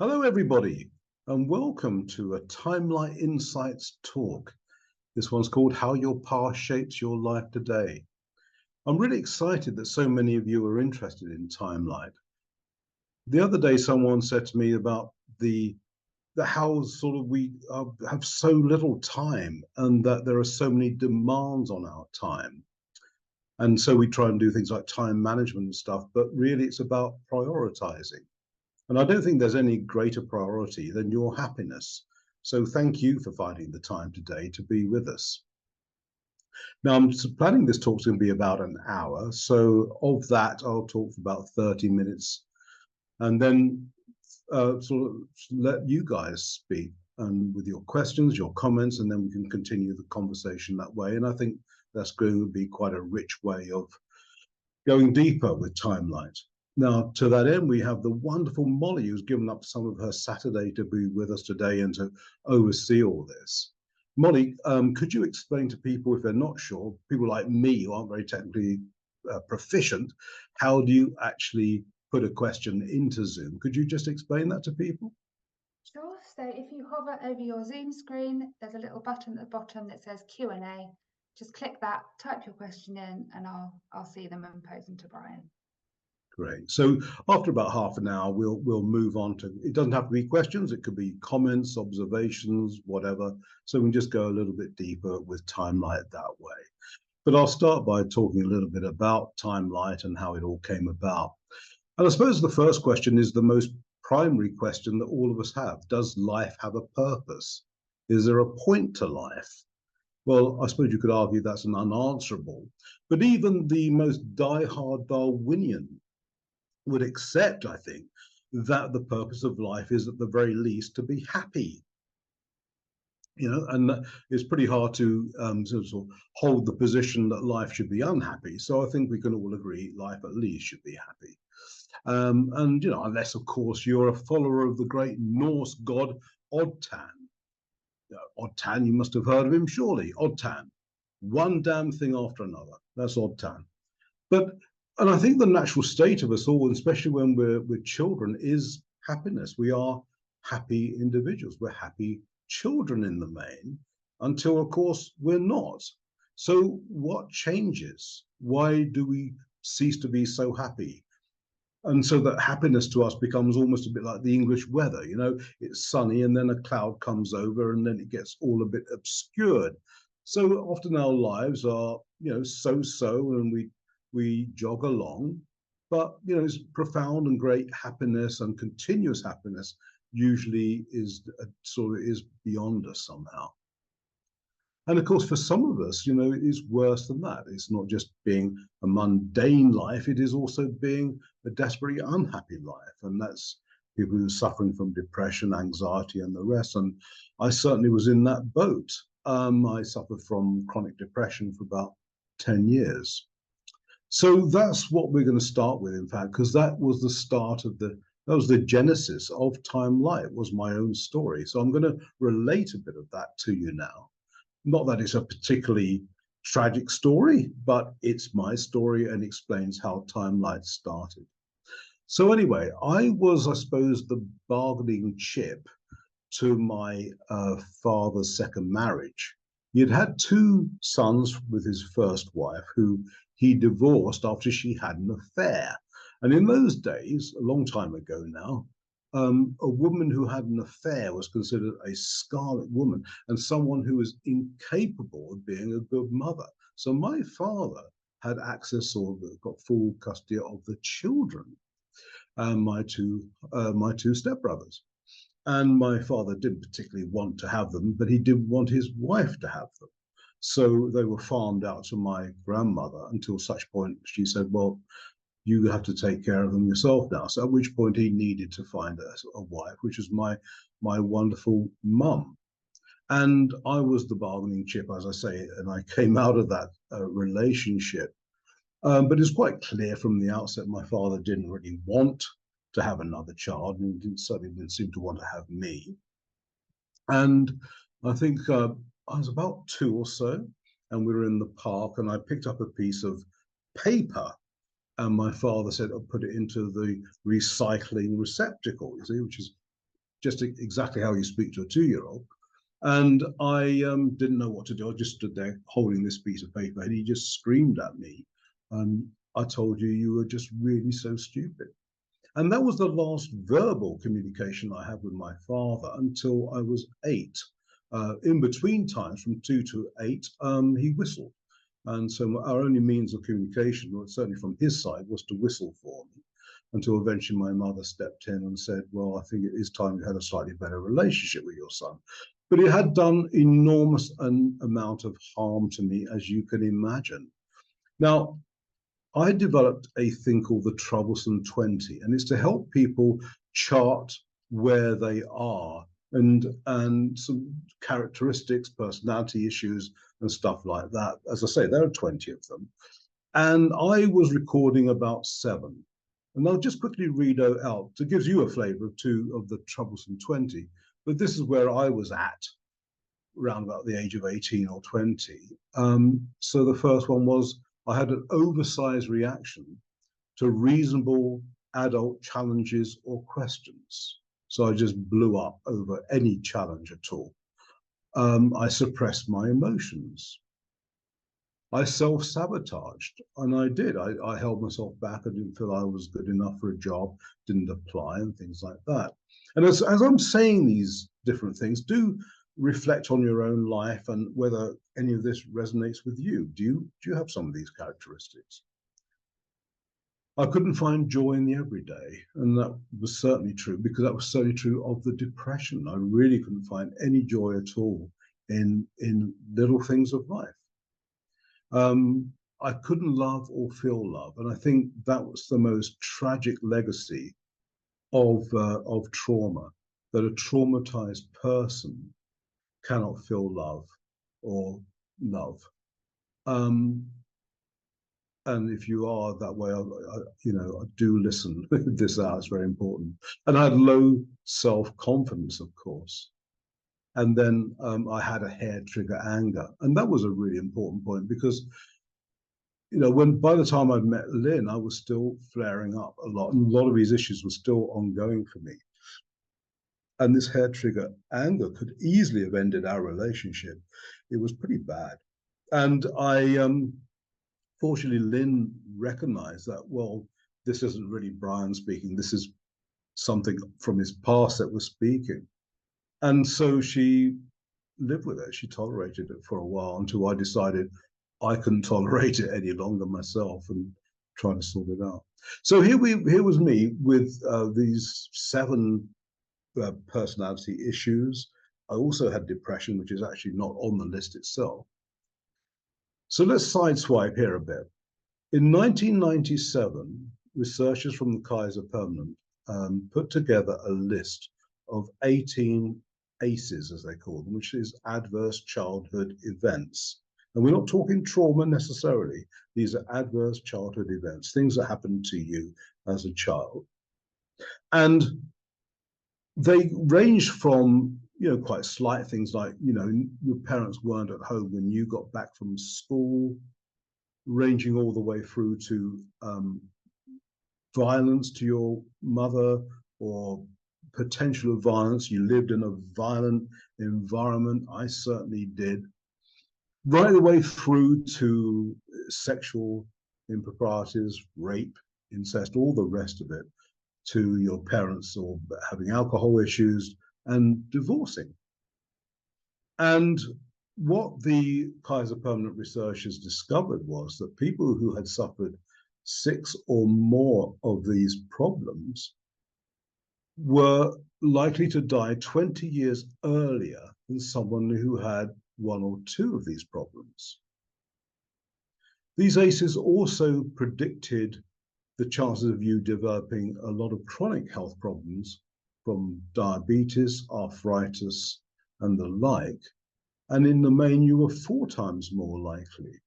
Hello, everybody, and welcome to a Timeline Insights talk. This one's called How Your Past Shapes Your Life Today. I'm really excited that so many of you are interested in Timeline. The other day, someone said to me about the how sort of we have so little time and that there are so many demands on our time. And so we try and do things like time management and stuff, but really it's about prioritizing. And I don't think there's any greater priority than your happiness. So thank you for finding the time today to be with us. Now, I'm planning this talk's going to be about an hour. So of that, I'll talk for about 30 minutes and then sort of let you guys speak and with your questions, your comments, and then we can continue the conversation that way. And I think that's going to be quite a rich way of going deeper with Timeline. Now, to that end, we have the wonderful Molly, who's given up some of her Saturday to be with us today and to oversee all this. Molly, could you explain to people, if they're not sure, people like me who aren't very technically proficient, how do you actually put a question into Zoom? Could you just explain that to people? Sure. So if you hover over your Zoom screen, there's a little button at the bottom that says Q&A. Just click that, type your question in, and I'll see them and pose them to Brian. Great. So after about half an hour, we'll move on to, it doesn't have to be questions, it could be comments, observations, whatever. So we can just go a little bit deeper with Timelight that way. But I'll start by talking a little bit about Timelight and how it all came about. And I suppose the first question is the most primary question that all of us have. Does life have a purpose? Is there a point to life? Well, I suppose you could argue that's an unanswerable. But even the most die-hard Darwinian would accept, I think, that the purpose of life is at the very least to be happy. And it's pretty hard to sort of hold the position that life should be unhappy. So I think we can all agree life at least should be happy. And, unless, of course, you're a follower of the great Norse god Odtan. Odtan, you must have heard of him, surely. Odtan, one damn thing after another. That's Odtan. And I think the natural state of us all, especially when we're children, is happiness. We are happy individuals. We're happy children in the main, until, of course, we're not. So what changes? Why do we cease to be so happy? And so that happiness to us becomes almost a bit like the English weather. It's sunny and then a cloud comes over and then it gets all a bit obscured. So often our lives are, so-so, and we jog along, but it's profound and great happiness and continuous happiness usually is beyond us somehow. And of course, for some of us, it is worse than that. It's not just being a mundane life, it is also being a desperately unhappy life. And that's people who are suffering from depression, anxiety, and the rest. And I certainly was in that boat. I suffered from chronic depression for about 10 years. So that's what we're going to start with, in fact, because that was the start of that was the genesis of Timelight, was my own story. So I'm going to relate a bit of that to you now. Not that it's a particularly tragic story, but it's my story and explains how Timelight started. So anyway, I was, I suppose, the bargaining chip to my father's second marriage. He'd had two sons with his first wife, who he divorced after she had an affair. And in those days, a long time ago now, a woman who had an affair was considered a scarlet woman and someone who was incapable of being a good mother. So my father had access or got full custody of the children, my two stepbrothers. And my father didn't particularly want to have them, but he did want his wife to have them. So they were farmed out to my grandmother until such point she said, well, you have to take care of them yourself now. So at which point he needed to find a wife, which was my wonderful mum. And I was the bargaining chip, as I say, and I came out of that relationship. But it's quite clear from the outset my father didn't really want to have another child, and he certainly didn't seem to want to have me. And I think I was about 2 or so, and we were in the park, and I picked up a piece of paper. And my father said, I'll put it into the recycling receptacle, you see, which is just exactly how you speak to a 2-year-old. And I didn't know what to do. I just stood there holding this piece of paper, and he just screamed at me. I told you, you were just really so stupid. And that was the last verbal communication I had with my father until I was 8. In between times, from 2 to 8, he whistled. And so our only means of communication, certainly from his side, was to whistle for me, until eventually my mother stepped in and said, well, I think it is time you had a slightly better relationship with your son. But it had done enormous amount of harm to me, as you can imagine. Now, I developed a thing called the Troublesome 20, and it's to help people chart where they are and some characteristics, personality issues, and stuff like that. As I say, there are 20 of them. And I was recording about 7. And I'll just quickly read out. It gives you a flavor of 2 of the Troublesome 20. But this is where I was at around about the age of 18 or 20. So the first one was, I had an oversized reaction to reasonable adult challenges or questions. So I just blew up over any challenge at all. I suppressed my emotions. I self-sabotaged, and I did. I held myself back. I didn't feel I was good enough for a job, didn't apply, and things like that. And as I'm saying these different things, do reflect on your own life and whether any of this resonates with you. Do you have some of these characteristics? I couldn't find joy in the everyday, and that was certainly true, because that was certainly true of the depression. I really couldn't find any joy at all in little things of life. I couldn't love or feel love, and I think that was the most tragic legacy of trauma, that a traumatized person cannot feel love or love. And if you are that way, I do listen this out. It's very important. And I had low self-confidence, of course. And then I had a hair trigger anger, and that was a really important point, because by the time I'd met Lynn, I was still flaring up a lot, and a lot of these issues were still ongoing for me. And this hair trigger anger could easily have ended our relationship. It was pretty bad. And fortunately, Lynn recognized that, well, this isn't really Brian speaking. This is something from his past that was speaking. And so she lived with it. She tolerated it for a while until I decided I couldn't tolerate it any longer myself and trying to sort it out. So here was me with these 7 personality issues. I also had depression, which is actually not on the list itself. So let's sideswipe here a bit. In 1997, researchers from the Kaiser Permanente put together a list of 18 ACEs, as they call them, which is adverse childhood events. And we're not talking trauma necessarily. These are adverse childhood events, things that happened to you as a child. And they range from, quite slight things like, your parents weren't at home when you got back from school, ranging all the way through to violence to your mother, or potential of violence. You lived in a violent environment. I certainly did. Right the way through to sexual improprieties, rape, incest, all the rest of it, to your parents or having alcohol issues and divorcing. And what the Kaiser Permanente researchers discovered was that people who had suffered 6 or more of these problems were likely to die 20 years earlier than someone who had 1 or 2 of these problems. These ACEs also predicted the chances of you developing a lot of chronic health problems, from diabetes, arthritis, and the like. And in the main, you were 4 times more likely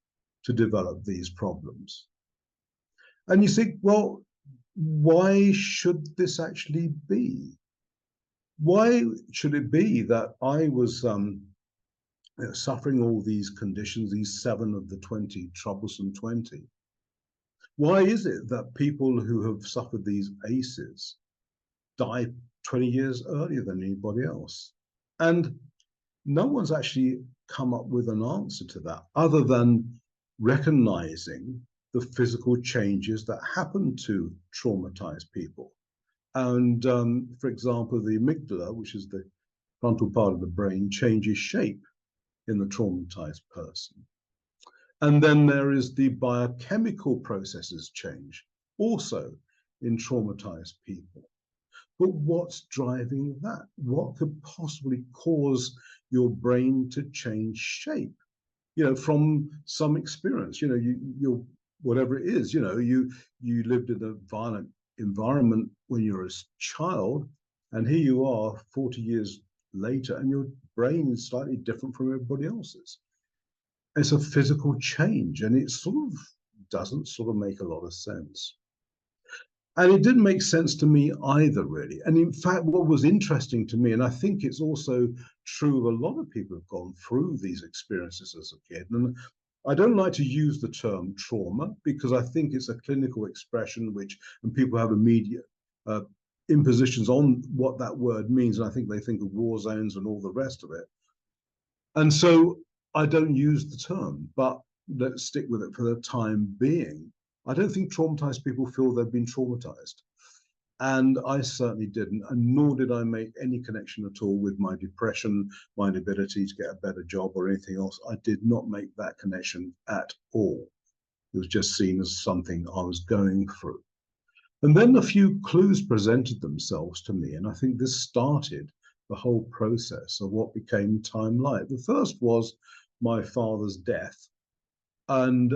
to develop these problems. And you think, well, why should this actually be? Why should it be that I was suffering all these conditions, these 7 of the 20, troublesome 20? Why is it that people who have suffered these ACEs die 20 years earlier than anybody else. And no one's actually come up with an answer to that other than recognizing the physical changes that happen to traumatized people. And for example, the amygdala, which is the frontal part of the brain, changes shape in the traumatized person. And then there is the biochemical processes change also in traumatized people. But what's driving that? What could possibly cause your brain to change shape? From some experience, you whatever it is, you lived in a violent environment when you were a child, and here you are 40 years later, and your brain is slightly different from everybody else's. It's a physical change, and it sort of doesn't sort of make a lot of sense. And it didn't make sense to me either, really. And in fact, what was interesting to me, and I think it's also true of a lot of people who've gone through these experiences as a kid, and I don't like to use the term trauma because I think it's a clinical expression and people have immediate impositions on what that word means. And I think they think of war zones and all the rest of it. And so I don't use the term, but let's stick with it for the time being. I don't think traumatized people feel they've been traumatized. And I certainly didn't, and nor did I make any connection at all with my depression, my inability to get a better job or anything else. I did not make that connection at all. It was just seen as something I was going through. And then a few clues presented themselves to me, and I think this started the whole process of what became Time Light. The first was my father's death. And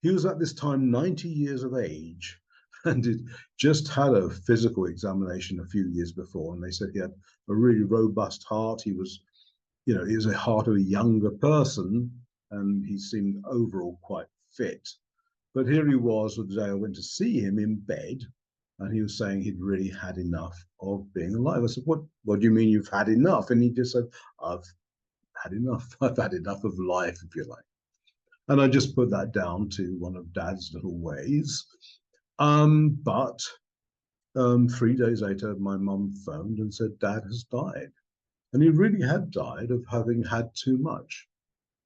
he was at this time 90 years of age and had just had a physical examination a few years before. And they said he had a really robust heart. He was a heart of a younger person, and he seemed overall quite fit. But here he was the day I went to see him in bed, and he was saying he'd really had enough of being alive. I said, what do you mean you've had enough? And he just said, I've had enough. I've had enough of life, if you like. And I just put that down to one of Dad's little ways. But 3 days later, my mum phoned and said, Dad has died. And he really had died of having had too much.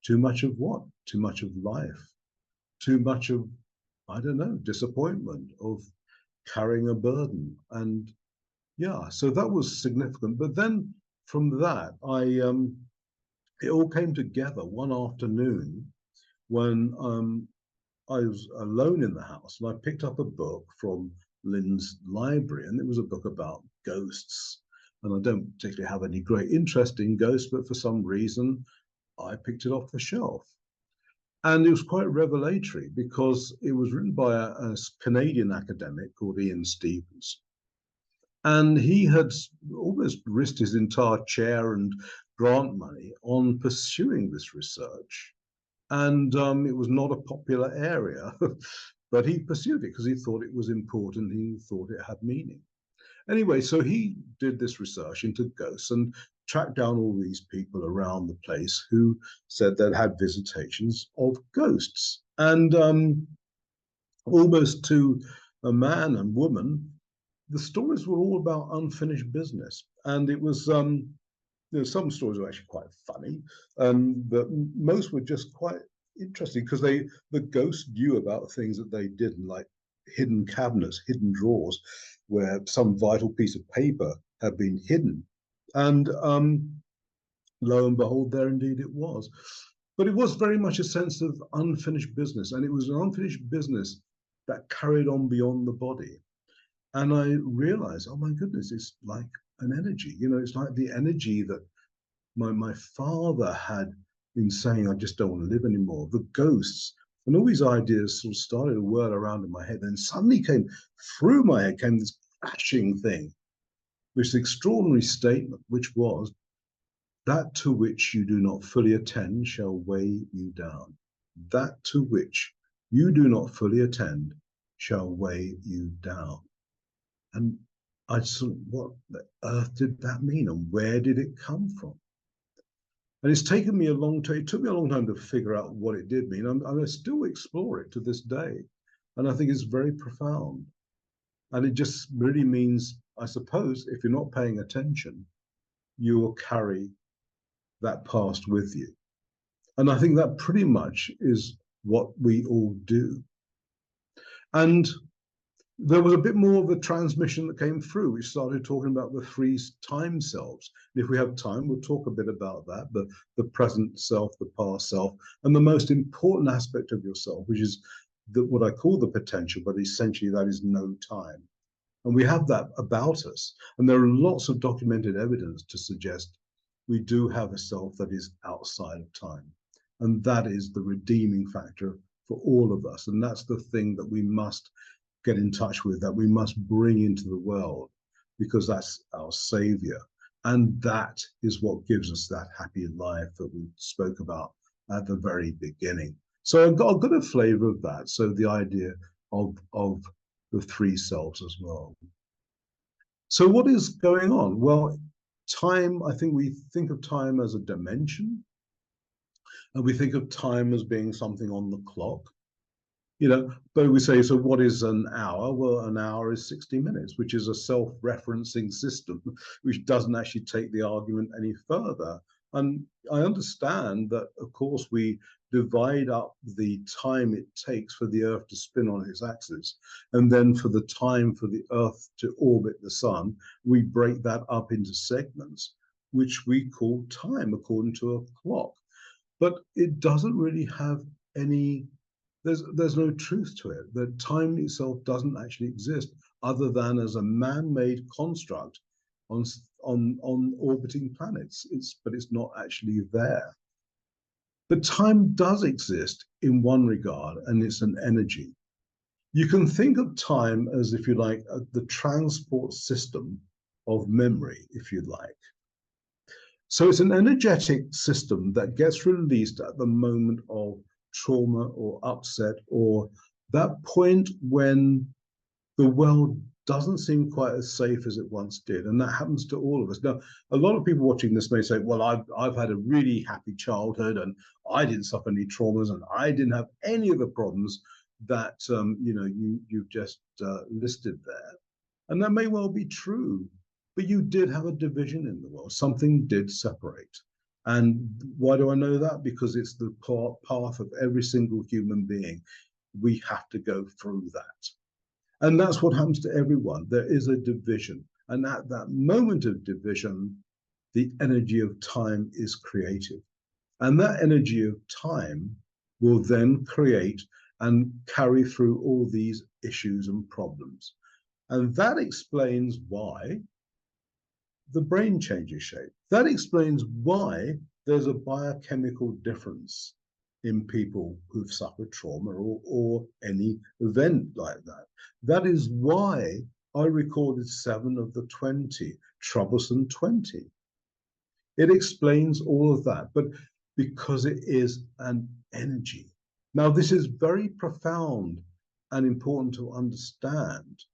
Too much of what? Too much of life. Too much of, I don't know, disappointment, of carrying a burden. And yeah, so that was significant. But then from that, it all came together one afternoon when I was alone in the house, and I picked up a book from Lynn's library, and it was a book about ghosts. And I don't particularly have any great interest in ghosts, but for some reason, I picked it off the shelf. And it was quite revelatory because it was written by a Canadian academic called Ian Stevens. And he had almost risked his entire chair and grant money on pursuing this research. And it was not a popular area, but he pursued it because he thought it was important. He thought it had meaning. Anyway, so he did this research into ghosts and tracked down all these people around the place who said they'd had visitations of ghosts. And almost to a man and woman, the stories were all about unfinished business. And it was, some stories were actually quite funny, but most were just quite interesting because the ghosts knew about things that they didn't, like hidden cabinets, hidden drawers, where some vital piece of paper had been hidden. And lo and behold, there indeed it was. But it was very much a sense of unfinished business, and it was an unfinished business that carried on beyond the body. And I realized, oh my goodness, it's like an energy. It's like the energy that my father had been saying, I just don't want to live anymore. The ghosts and all these ideas sort of started to whirl around in my head. Then suddenly through my head came this crashing thing, this extraordinary statement, which was, that to which you do not fully attend shall weigh you down. That to which you do not fully attend shall weigh you down. And I thought, what the earth did that mean? And where did it come from? And it's taken me a long time. It took me a long time to figure out what it did mean. And I still explore it to this day. And I think it's very profound. And it just really means, I suppose, if you're not paying attention, you will carry that past with you. And I think that pretty much is what we all do. And there was a bit more of a transmission that came through. We started talking about the three time selves. And if we have time, we'll talk a bit about that, the present self, the past self, and the most important aspect of yourself, which is what I call the potential, but essentially that is no time. And we have that about us. And there are lots of documented evidence to suggest we do have a self that is outside of time. And that is the redeeming factor for all of us. And that's the thing that we must get in touch with, that we must bring into the world, because that's our savior. And that is what gives us that happy life that we spoke about at the very beginning. So I've got a flavor of that. So the idea of the three selves as well. So what is going on? Well, time, I think we think of time as a dimension, and we think of time as being something on the clock. But we say, so what is an hour? Well, an hour is 60 minutes, which is a self-referencing system, which doesn't actually take the argument any further. And I understand that, of course, we divide up the time it takes for the Earth to spin on its axis, and then for the time for the Earth to orbit the sun, we break that up into segments, which we call time according to a clock. But it doesn't really have any, there's no truth to it. That time itself doesn't actually exist other than as a man-made construct on orbiting planets. But it's not actually there. But time does exist in one regard, and it's an energy. You can think of time as, if you like, the transport system of memory, if you like. So it's an energetic system that gets released at the moment of trauma or upset, or that point when the world doesn't seem quite as safe as it once did. And that happens to all of us. Now, a lot of people watching this may say, well, I've had a really happy childhood, and I didn't suffer any traumas, and I didn't have any of the problems that you've just listed there. And that may well be true, but you did have a division in the world. Something did separate. And why do I know that? Because it's the path of every single human being. We have to go through that. And that's what happens to everyone. There is a division. And at that moment of division, the energy of time is created. And that energy of time will then create and carry through all these issues and problems. And that explains why the brain changes shape. That explains why there's a biochemical difference in people who've suffered trauma or any event like that. That is why I recorded 7 of the 20 troublesome 20. It explains all of that, but because it is an energy. Now, this is very profound and important to understand,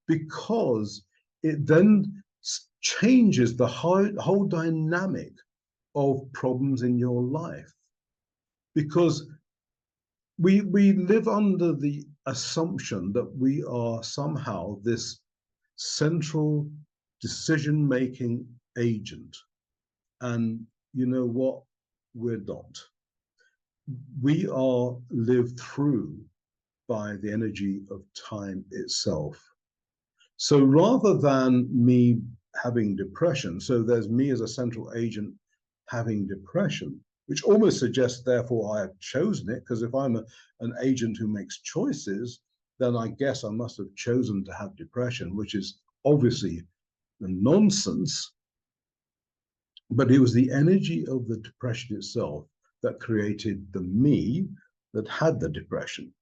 because it then changes the whole dynamic of problems in your life. Because we live under the assumption that we are somehow this central decision-making agent. And you know what? We're not. We are lived through by the energy of time itself. So rather than me having depression, so there's me as a central agent having depression, which almost suggests, therefore, I have chosen it, because if I'm an agent who makes choices, then I guess I must have chosen to have depression, which is obviously nonsense. But it was the energy of the depression itself that created the me that had the depression.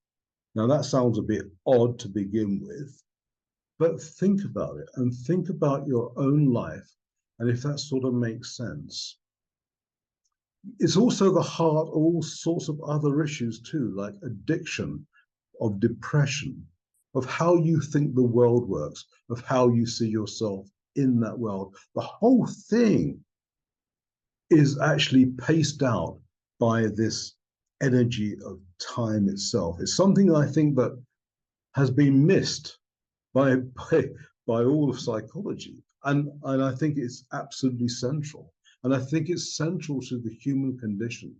Now, that sounds a bit odd to begin with, but think about it, and think about your own life, and if that sort of makes sense. It's also the heart of all sorts of other issues too, like addiction, of depression, of how you think the world works, of how you see yourself in that world. The whole thing is actually paced out by this energy of time itself. It's something I think that has been missed by by by all of psychology. And I think it's absolutely central. And I think it's central to the human condition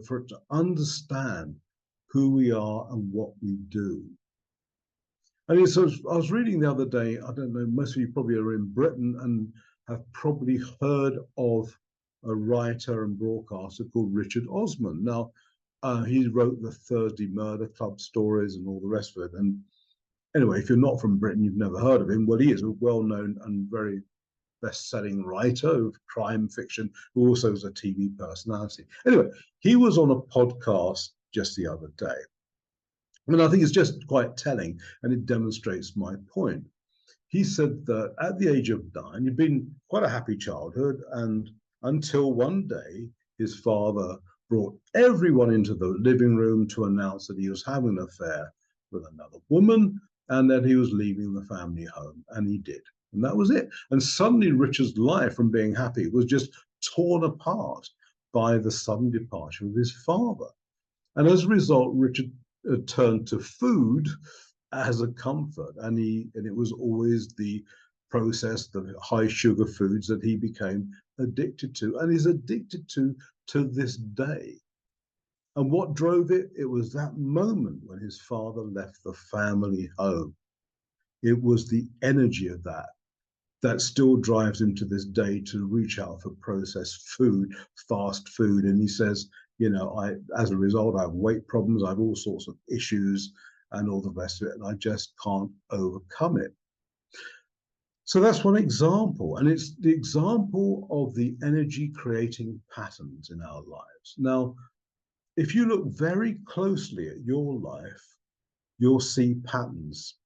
for it to understand who we are and what we do. And it's, I was reading the other day, I don't know, most of you probably are in Britain and have probably heard of a writer and broadcaster called Richard Osman. Now, he wrote the Thursday Murder Club stories and all the rest of it. And anyway, if you're not from Britain, you've never heard of him. Well, he is a well-known and very best-selling writer of crime fiction, who also is a TV personality. Anyway, he was on a podcast just the other day. I mean, I think it's just quite telling, and it demonstrates my point. He said that at the age of 9, he'd been quite a happy childhood, and until one day, his father brought everyone into the living room to announce that he was having an affair with another woman and that he was leaving the family home, and he did. And that was it. And suddenly Richard's life from being happy was just torn apart by the sudden departure of his father. And as a result, Richard turned to food as a comfort, and it was always the processed, the high sugar foods that he became addicted to, and is addicted to this day. And what drove it? It was that moment when his father left the family home. It was the energy of that still drives him to this day to reach out for processed food, fast food. And he says, as a result, I have weight problems, I have all sorts of issues and all the rest of it, and I just can't overcome it. So that's one example, and it's the example of the energy creating patterns in our lives. Now, if you look very closely at your life, you'll see patterns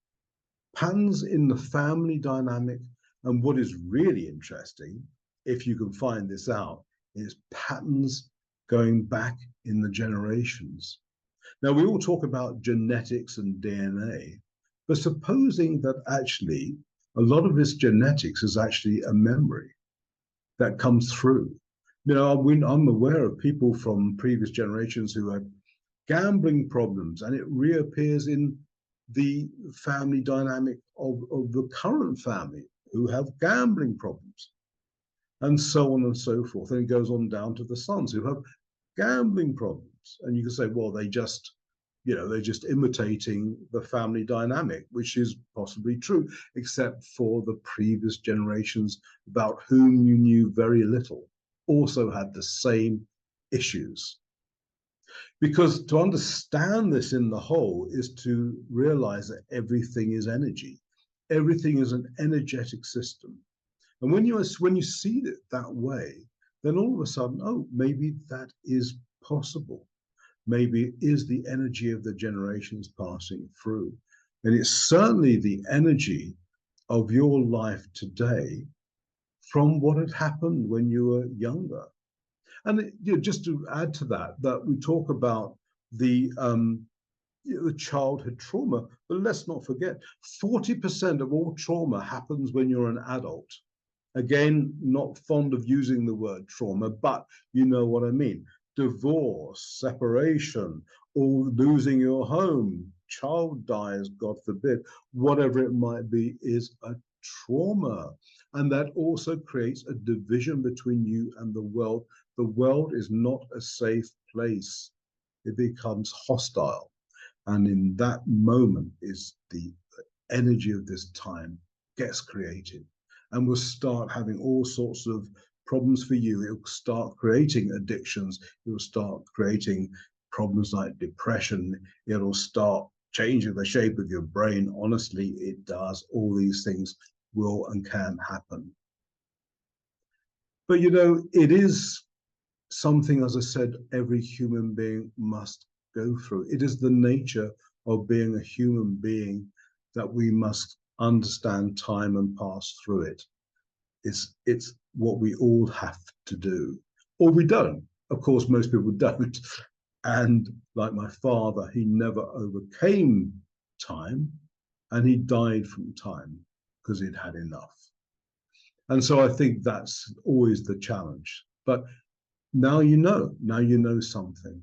in the family dynamic. And what is really interesting, if you can find this out, is patterns going back in the generations. Now, we all talk about genetics and DNA, but supposing that actually a lot of this genetics is actually a memory that comes through. I'm aware of people from previous generations who had gambling problems, and it reappears in the family dynamic of the current family who have gambling problems, and so on and so forth. And it goes on down to the sons who have gambling problems. And you can say, well, they're just imitating the family dynamic, which is possibly true, except for the previous generations about whom you knew very little also had the same issues. Because to understand this in the whole is to realize that everything is energy. Everything is an energetic system. And when you see it that way, then all of a sudden, oh, maybe that is possible. Maybe it is the energy of the generations passing through. And it's certainly the energy of your life today from what had happened when you were younger. And just to add to that we talk about the childhood trauma, but let's not forget, 40% of all trauma happens when you're an adult. Again, not fond of using the word trauma, but you know what I mean. Divorce, separation, or losing your home, child dies, God forbid, whatever it might be, is a trauma. And that also creates a division between you and the world. The world is not a safe place. It becomes hostile. And in that moment is the energy of this time gets created. And will start having all sorts of problems for you. It will start creating addictions. It will start creating problems like depression. It'll start changing the shape of your brain. Honestly, it does. All these things will and can happen. But it is something, as I said, every human being must go through. It is the nature of being a human being that we must understand time and pass through it. It's what we all have to do, or we don't. Of course, most people don't. And like my father, he never overcame time, and he died from time because he'd had enough. And so I think that's always the challenge. But now you know something.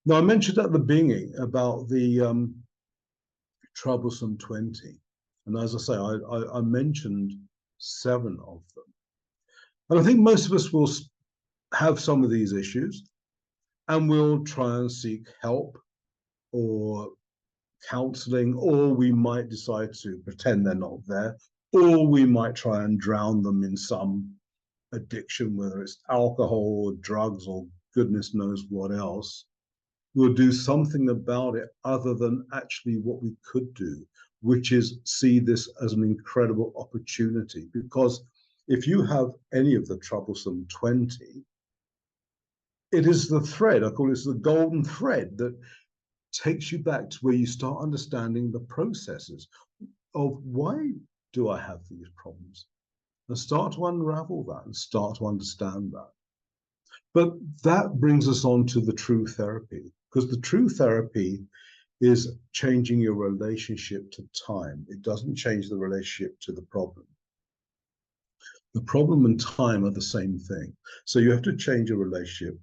Now, I mentioned at the beginning about the troublesome 20. And as I say, I mentioned 7 of them. And I think most of us will have some of these issues, and we'll try and seek help or counseling, or we might decide to pretend they're not there, or we might try and drown them in some addiction, whether it's alcohol or drugs or goodness knows what else. We'll do something about it other than actually what we could do, which is see this as an incredible opportunity. Because if you have any of the troublesome 20, it is the thread, I call it the golden thread, that takes you back to where you start understanding the processes of why do I have these problems, and start to unravel that and start to understand that. But that brings us on to the true therapy, because the true therapy is changing your relationship to time. It doesn't change the relationship to the problem. The problem and time are the same thing. So you have to change your relationship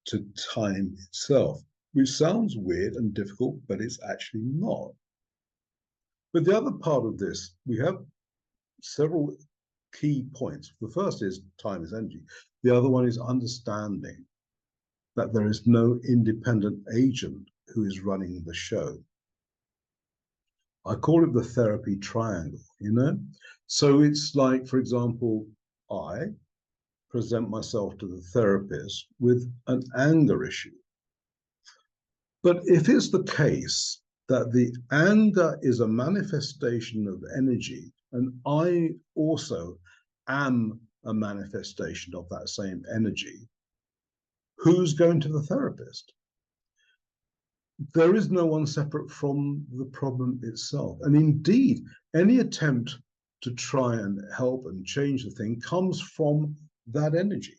to time itself, which sounds weird and difficult, but it's actually not. But the other part of this, we have several key points. The first is time is energy. The other one is understanding that there is no independent agent who is running the show. I call it the therapy triangle, you know? So it's like, for example, I present myself to the therapist with an anger issue. But if it's the case that the anger is a manifestation of energy, and I also am a manifestation of that same energy, who's going to the therapist? There is no one separate from the problem itself. And indeed, any attempt to try and help and change the thing comes from that energy.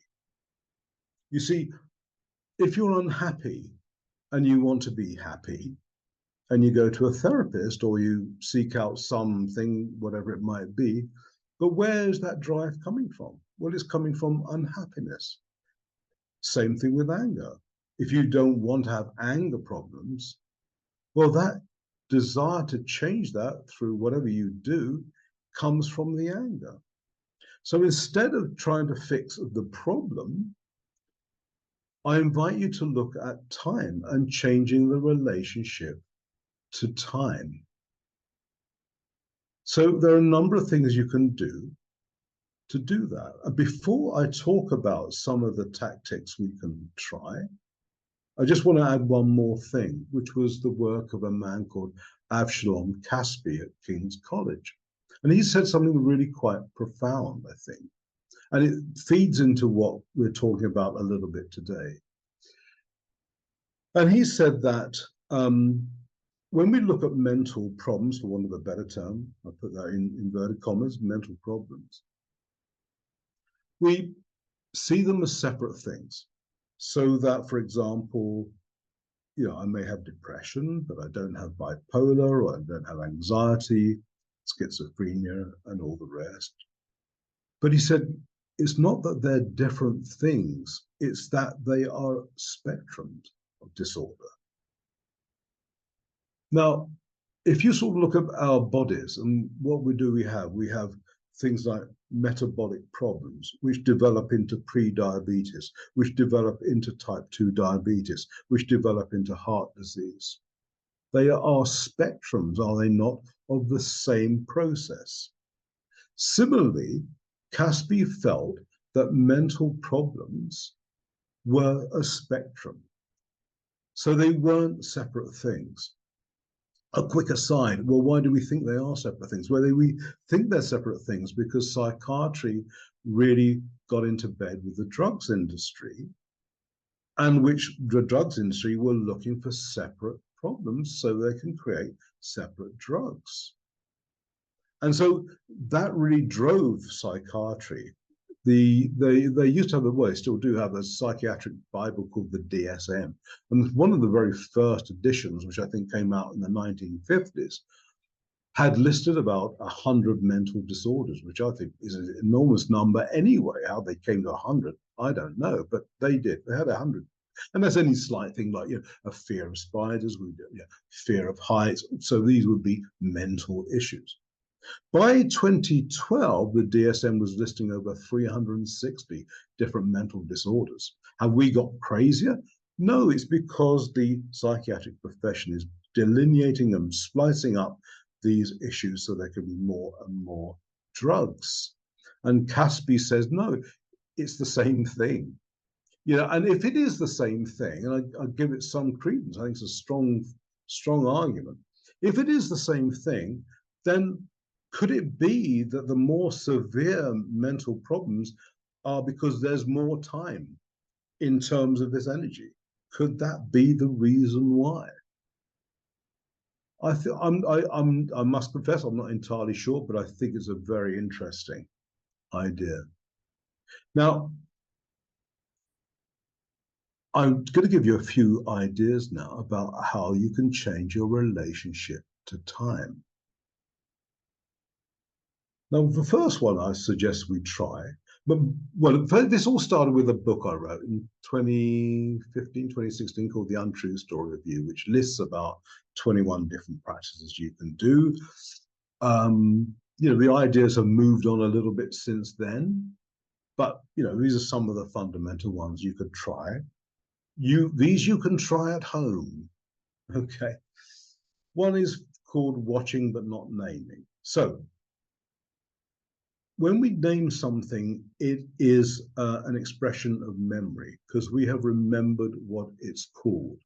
You see, if you're unhappy and you want to be happy, and you go to a therapist or you seek out something, whatever it might be, but where is that drive coming from? Well, it's coming from unhappiness. Same thing with anger. If you don't want to have anger problems, well, that desire to change that through whatever you do comes from the anger. So instead of trying to fix the problem, I invite you to look at time and changing the relationship to time. So there are a number of things you can do to do that. And before I talk about some of the tactics we can try, I just want to add one more thing, which was the work of a man called Avshalom Caspi at King's College. And he said something really quite profound, I think. And it feeds into what we're talking about a little bit today. And he said that when we look at mental problems, for want of a better term, I put that in inverted commas, mental problems, we see them as separate things. So that, for example, you know, I may have depression, but I don't have bipolar, or I don't have anxiety, schizophrenia, and all the rest. But he said, it's not that they're different things, it's that they are spectrums of disorder. Now, if you sort of look at our bodies and what we do, we have things like metabolic problems, which develop into pre-diabetes, which develop into type 2 diabetes, which develop into heart disease. They are spectrums, are they not, of the same process. Similarly, Caspi felt that mental problems were a spectrum. So they weren't separate things. A quick aside, well, why do we think they are separate things? Well, we think they're separate things because psychiatry really got into bed with the drugs industry, and which the drugs industry were looking for separate problems so they can create separate drugs. And so that really drove psychiatry. They used to have they still do have a psychiatric Bible called the DSM. And one of the very first editions, which I think came out in the 1950s, had listed about 100 mental disorders, which I think is an enormous number anyway. How they came to 100, I don't know, but they did. They had 100. And that's any slight thing like, you know, a fear of spiders, fear of heights. So these would be mental issues. By 2012, the DSM was listing over 360 different mental disorders. Have we got crazier? No, it's because the psychiatric profession is delineating and splicing up these issues so there can be more and more drugs. And Caspi says, no, it's the same thing. And if it is the same thing, and I give it some credence, I think it's a strong argument. If it is the same thing, then could it be that the more severe mental problems are because there's more time in terms of this energy? Could that be the reason why? I must confess I'm not entirely sure, but I think it's a very interesting idea. Now, I'm going to give you a few ideas now about how you can change your relationship to time. Now, the first one I suggest we try, well, this all started with a book I wrote in 2015, 2016 called The Untrue Story of You, which lists about 21 different practices you can do. The ideas have moved on a little bit since then, but these are some of the fundamental ones you could try. These you can try at home. Okay. One is called watching but not naming. So when we name something, it is an expression of memory because we have remembered what it's called.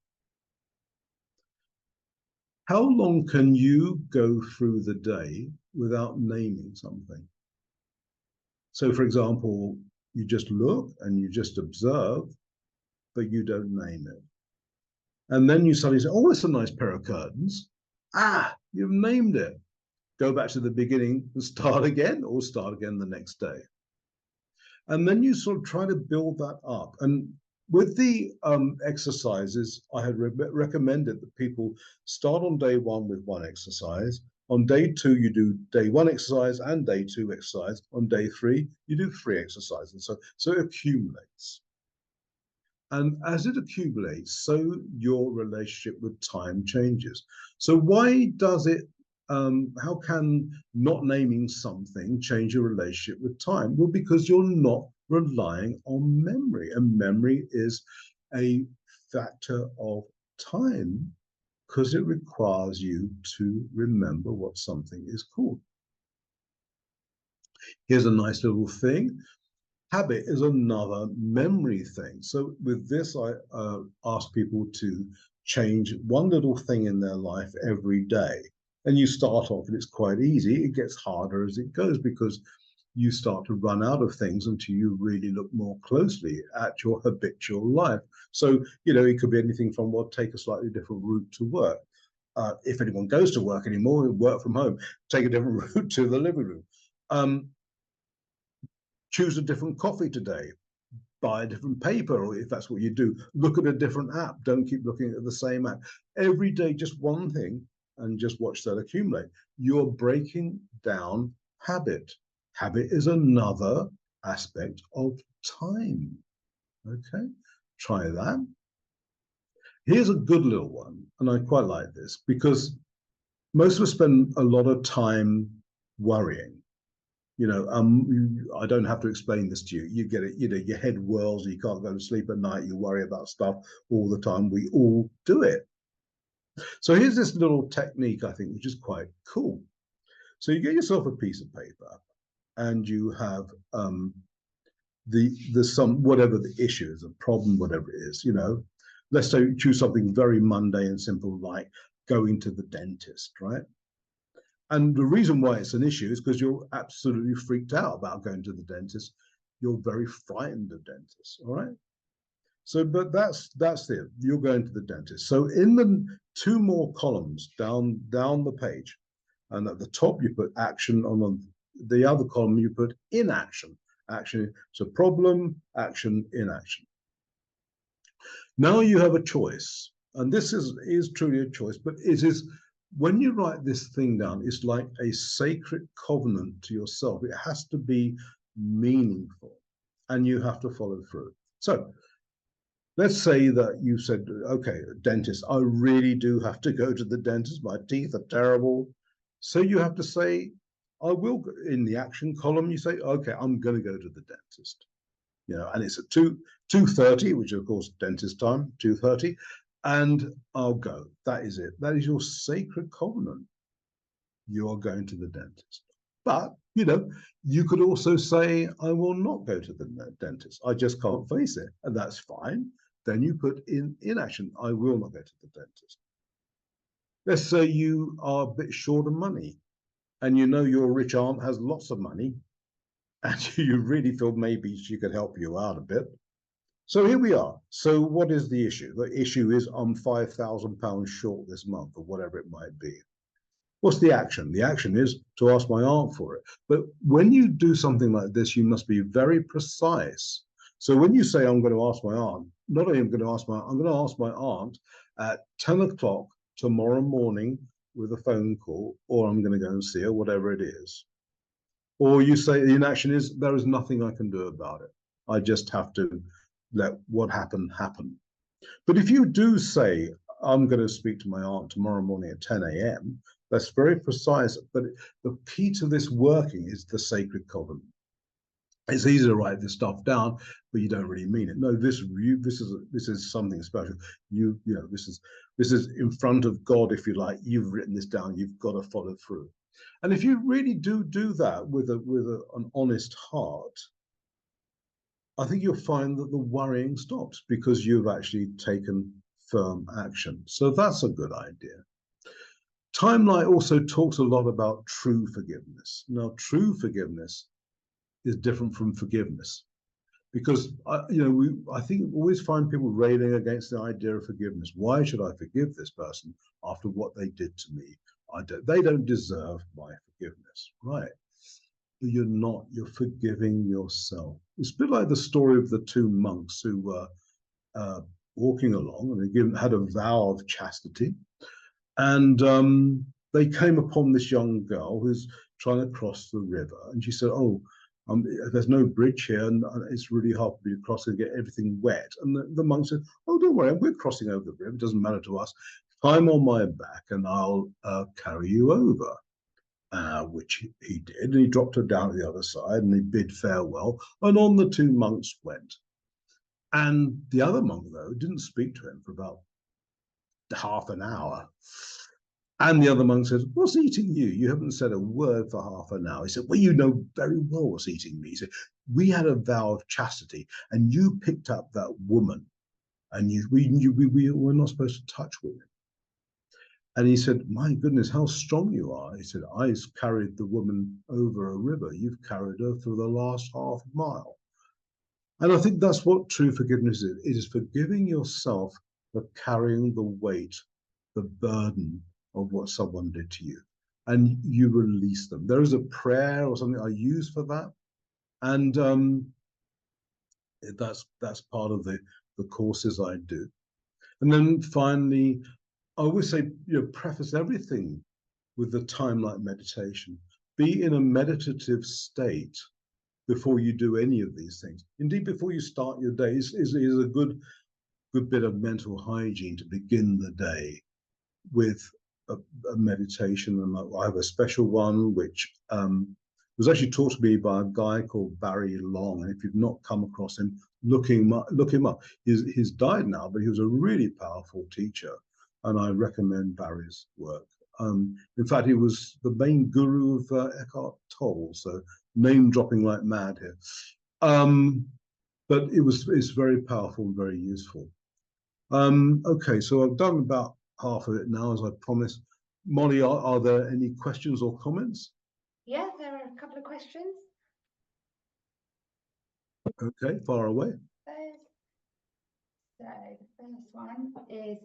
How long can you go through the day without naming something? So, for example, you just look and you just observe, but you don't name it. And then you suddenly say, oh, it's a nice pair of curtains. Ah, you've named it. Go back to the beginning and start again, or start again the next day. And then you sort of try to build that up. And with the exercises, I had recommended that people start on day one with one exercise. On day two, you do day one exercise and day two exercise. On day three, you do 3 exercises. So it accumulates. And as it accumulates, so your relationship with time changes. So why does it, how can not naming something change your relationship with time? Well, because you're not relying on memory. And memory is a factor of time because it requires you to remember what something is called. Here's a nice little thing. Habit is another memory thing. So with this, I ask people to change one little thing in their life every day. And you start off and it's quite easy. It gets harder as it goes because you start to run out of things until you really look more closely at your habitual life. So, it could be anything from, well, take a slightly different route to work. If anyone goes to work anymore, work from home, take a different route to the living room. Choose a different coffee today, buy a different paper, or if that's what you do, look at a different app. Don't keep looking at the same app. Every day, just one thing, and just watch that accumulate. You're breaking down habit. Habit is another aspect of time. Okay, try that. Here's a good little one, and I quite like this because most of us spend a lot of time worrying. I don't have to explain this to you. You get it. Your head whirls. You can't go to sleep at night. You worry about stuff all the time. We all do it. So here's this little technique, I think, which is quite cool. So you get yourself a piece of paper, and you have whatever the issue is, a problem, whatever it is. Let's say you choose something very mundane and simple, like going to the dentist, right? And the reason why it's an issue is because you're absolutely freaked out about going to the dentist. You're very frightened of dentists, all right? So, but that's it. You're going to the dentist. So in the 2 more columns down the page, and at the top you put action, on the other column you put inaction. Action, so problem, action, inaction. Now you have a choice, and this is truly a choice, but it is, when you write this thing down, it's like a sacred covenant to yourself. It has to be meaningful, and you have to follow through. So let's say that you said, okay, dentist, I really do have to go to the dentist. My teeth are terrible. So you have to say, I will, in the action column, you say, okay, I'm going to go to the dentist. And it's at 2:30, which is, of course, dentist time, 2:30, and I'll go. That is it. That is your sacred covenant. You are going to the dentist. But, you could also say, I will not go to the dentist. I just can't face it. And that's fine. Then you put in action, I will not go to the dentist. Let's say you are a bit short of money and your rich aunt has lots of money and you really feel maybe she could help you out a bit. So here we are. So what is the issue? The issue is I'm £5,000 short this month or whatever it might be. What's the action? The action is to ask my aunt for it. But when you do something like this, you must be very precise. So when you say, I'm going to ask my aunt, not only am I going to ask my aunt, I'm going to ask my aunt at 10 o'clock tomorrow morning with a phone call, or I'm going to go and see her, whatever it is. Or you say the inaction is, there is nothing I can do about it. I just have to let what happened happen. But if you do say, I'm going to speak to my aunt tomorrow morning at 10 a.m., that's very precise. But the key to this working is the sacred covenant. It's easy to write this stuff down, but you don't really mean it. No, this is something special. This is in front of God, if you like. You've written this down. You've got to follow through. And if you really do that with an honest heart, I think you'll find that the worrying stops because you've actually taken firm action. So that's a good idea. Timelight also talks a lot about true forgiveness. Now, true forgiveness is different from forgiveness because I think we always find people railing against the idea of forgiveness. Why should I forgive this person after what they did to me? They don't deserve my forgiveness, right? But you're not. You're forgiving yourself. It's a bit like the story of the two monks who were walking along and they had a vow of chastity, and they came upon this young girl who's trying to cross the river, and she said, "Oh, there's no bridge here, and it's really hard for me to cross and get everything wet." And the monk said, "Oh, don't worry, we're crossing over the river. It doesn't matter to us. Climb on my back, and I'll carry you over." Which he did, and he dropped her down at the other side, and they bid farewell, and on the two monks went. And the other monk, though, didn't speak to him for about half an hour. And the other monk says, "What's eating you? You haven't said a word for half an hour." He said, "Well, you know very well what's eating me." He said, "We had a vow of chastity, and you picked up that woman, and we were not supposed to touch women." And he said, "My goodness, how strong you are." He said, "I carried the woman over a river. You've carried her for the last half mile." And I think that's what true forgiveness is. It is forgiving yourself for carrying the weight, the burden of what someone did to you. And you release them. There is a prayer or something I use for that. And that's part of the courses I do. And then finally, I always say, preface everything with the Timelight meditation. Be in a meditative state before you do any of these things. Indeed, before you start your day is a good bit of mental hygiene to begin the day with a meditation. And I have a special one which was actually taught to me by a guy called Barry Long. And if you've not come across him, look him up. He's died now, but he was a really powerful teacher. And I recommend Barry's work. In fact, he was the main guru of Eckhart Tolle, so name dropping like mad here. But it's very powerful and very useful. Okay, so I've done about half of it now, as I promised. Molly, are there any questions or comments? Yeah, there are a couple of questions. Okay, far away. So the first one is,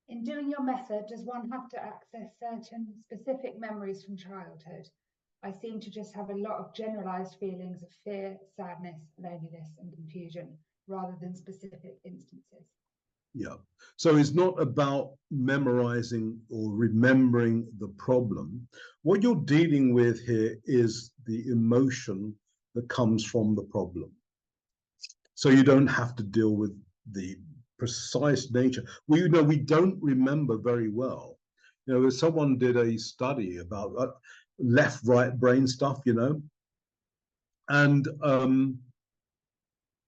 in doing your method, does one have to access certain specific memories from childhood? I seem to just have a lot of generalized feelings of fear, sadness, loneliness, and confusion, rather than specific instances. Yeah. So it's not about memorizing or remembering the problem. What you're dealing with here is the emotion that comes from the problem. So you don't have to deal with the precise nature. We don't remember very well. Someone did a study about left right brain stuff, you know. And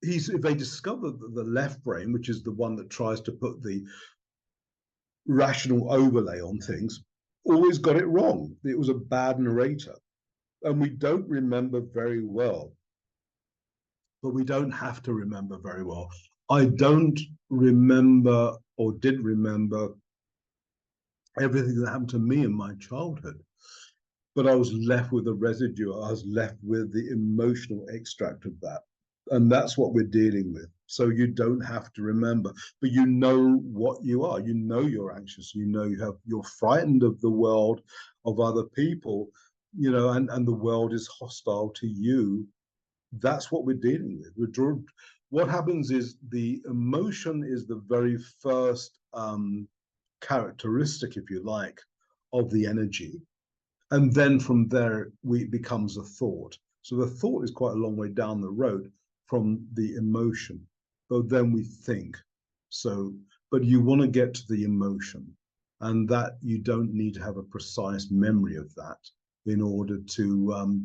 they discovered that the left brain, which is the one that tries to put the rational overlay on things, always got it wrong. It was a bad narrator. And we don't remember very well, but we don't have to remember very well. I don't remember or did remember everything that happened to me in my childhood, but I was left with the residue. I was left with the emotional extract of that. And that's what we're dealing with. So you don't have to remember, but you know what you are. You know you're anxious. You know you're frightened of the world, of other people, you know, and the world is hostile to you. That's what we're dealing with. What happens is the emotion is the very first characteristic, if you like, of the energy. And then from there, it becomes a thought. So the thought is quite a long way down the road from the emotion, but then we think. So, but you want to get to the emotion, and that you don't need to have a precise memory of that in order to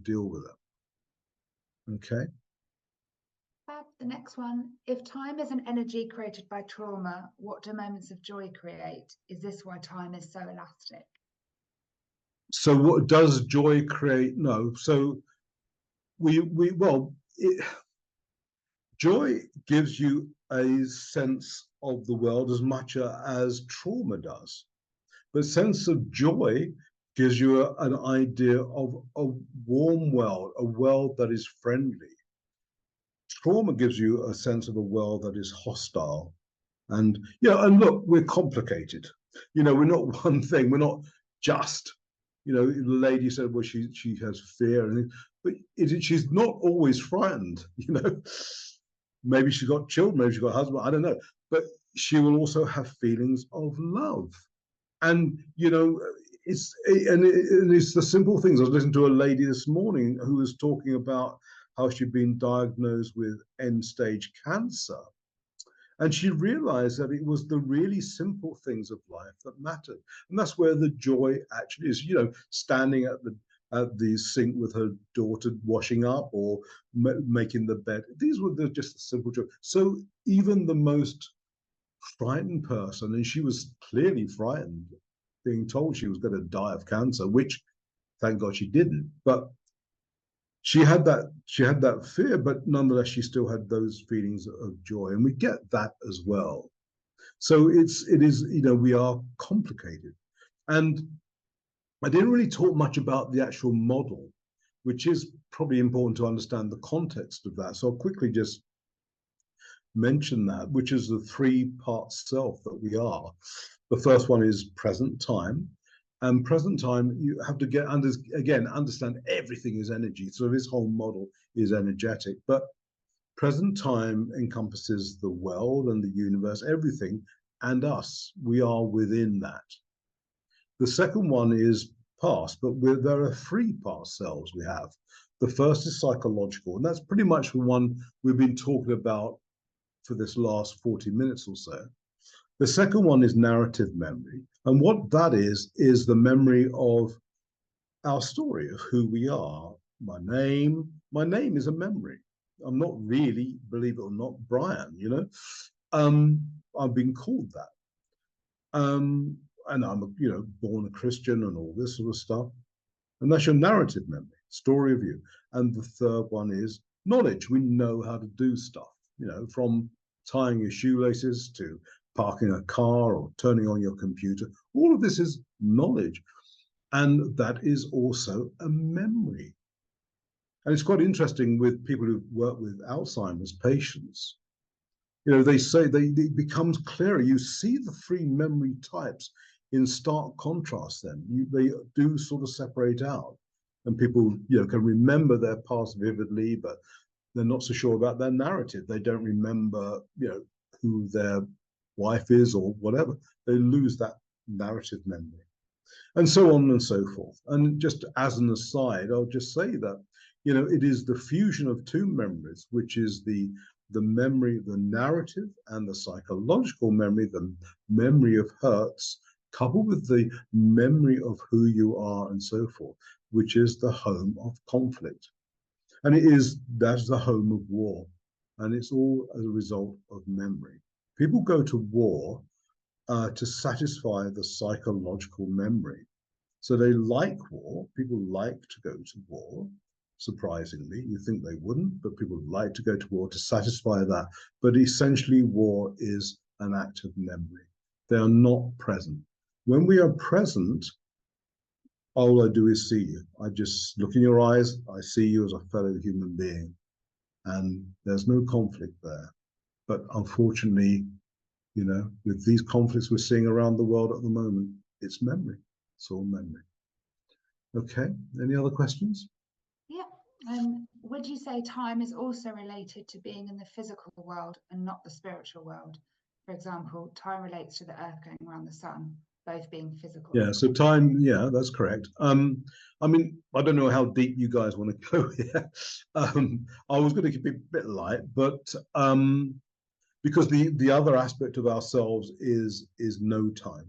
deal with it. Okay. The next one, if time is an energy created by trauma, what do moments of joy create? Is this why time is so elastic? So what does joy create? No. So joy gives you a sense of the world as much as trauma does. But sense of joy gives you an idea of a warm world, a world that is friendly. Trauma gives you a sense of a world that is hostile. And and look, we're complicated. We're not one thing. We're not just, the lady said, well, she has fear, but she's not always frightened. Maybe she got children, maybe she got a husband, I don't know. But she will also have feelings of love. And it's the simple things. I was listening to a lady this morning who was talking about how she'd been diagnosed with end-stage cancer. And she realized that it was the really simple things of life that mattered. And that's where the joy actually is, standing at the sink with her daughter washing up, or making the bed. These were just the simple joy. So even the most frightened person, and she was clearly frightened, being told she was going to die of cancer, which thank God she didn't. But she had that fear, but nonetheless she still had those feelings of joy, and we get that as well. So it is we are complicated. And I didn't really talk much about the actual model, which is probably important to understand the context of that. So I'll quickly just mention that, which is the three-part self that we are. The first one is present time. And present time, you have to understand everything is energy. So this whole model is energetic. But present time encompasses the world and the universe, everything, and us. We are within that. The second one is past, but there are three past selves we have. The first is psychological, and that's pretty much the one we've been talking about for this last 40 minutes or so. The second one is narrative memory. And what that is the memory of our story, of who we are. My name is a memory. I'm not really, believe it or not, Brian, I've been called that. And I'm, born a Christian and all this sort of stuff. And that's your narrative memory, story of you. And the third one is knowledge. We know how to do stuff, from tying your shoelaces to parking a car or turning on your computer. All of this is knowledge. And that is also a memory. And it's quite interesting with people who work with Alzheimer's patients. They say it becomes clearer. You see the three memory types in stark contrast then. They do sort of separate out. And people, can remember their past vividly, but they're not so sure about their narrative. They don't remember, who their wife is or whatever. They lose that narrative memory. And so on and so forth. And just as an aside, I'll just say that, it is the fusion of two memories, which is the memory, the narrative, and the psychological memory, the memory of hurts, coupled with the memory of who you are and so forth, which is the home of conflict. And that's the home of war. And it's all as a result of memory. People go to war to satisfy the psychological memory. So they like war. People like to go to war. Surprisingly, you think they wouldn't, but people like to go to war to satisfy that. But essentially, war is an act of memory. They are not present. When we are present, all I do is see you. I just look in your eyes. I see you as a fellow human being, and there's no conflict there. But unfortunately, with these conflicts we're seeing around the world at the moment, it's memory. It's all memory. Okay, any other questions? Yeah. Would you say time is also related to being in the physical world and not the spiritual world? For example, time relates to the earth going around the sun, both being physical. Yeah, so time, yeah, that's correct. I mean, I don't know how deep you guys want to go here. I was going to keep it a bit light, but because the other aspect of ourselves is no time,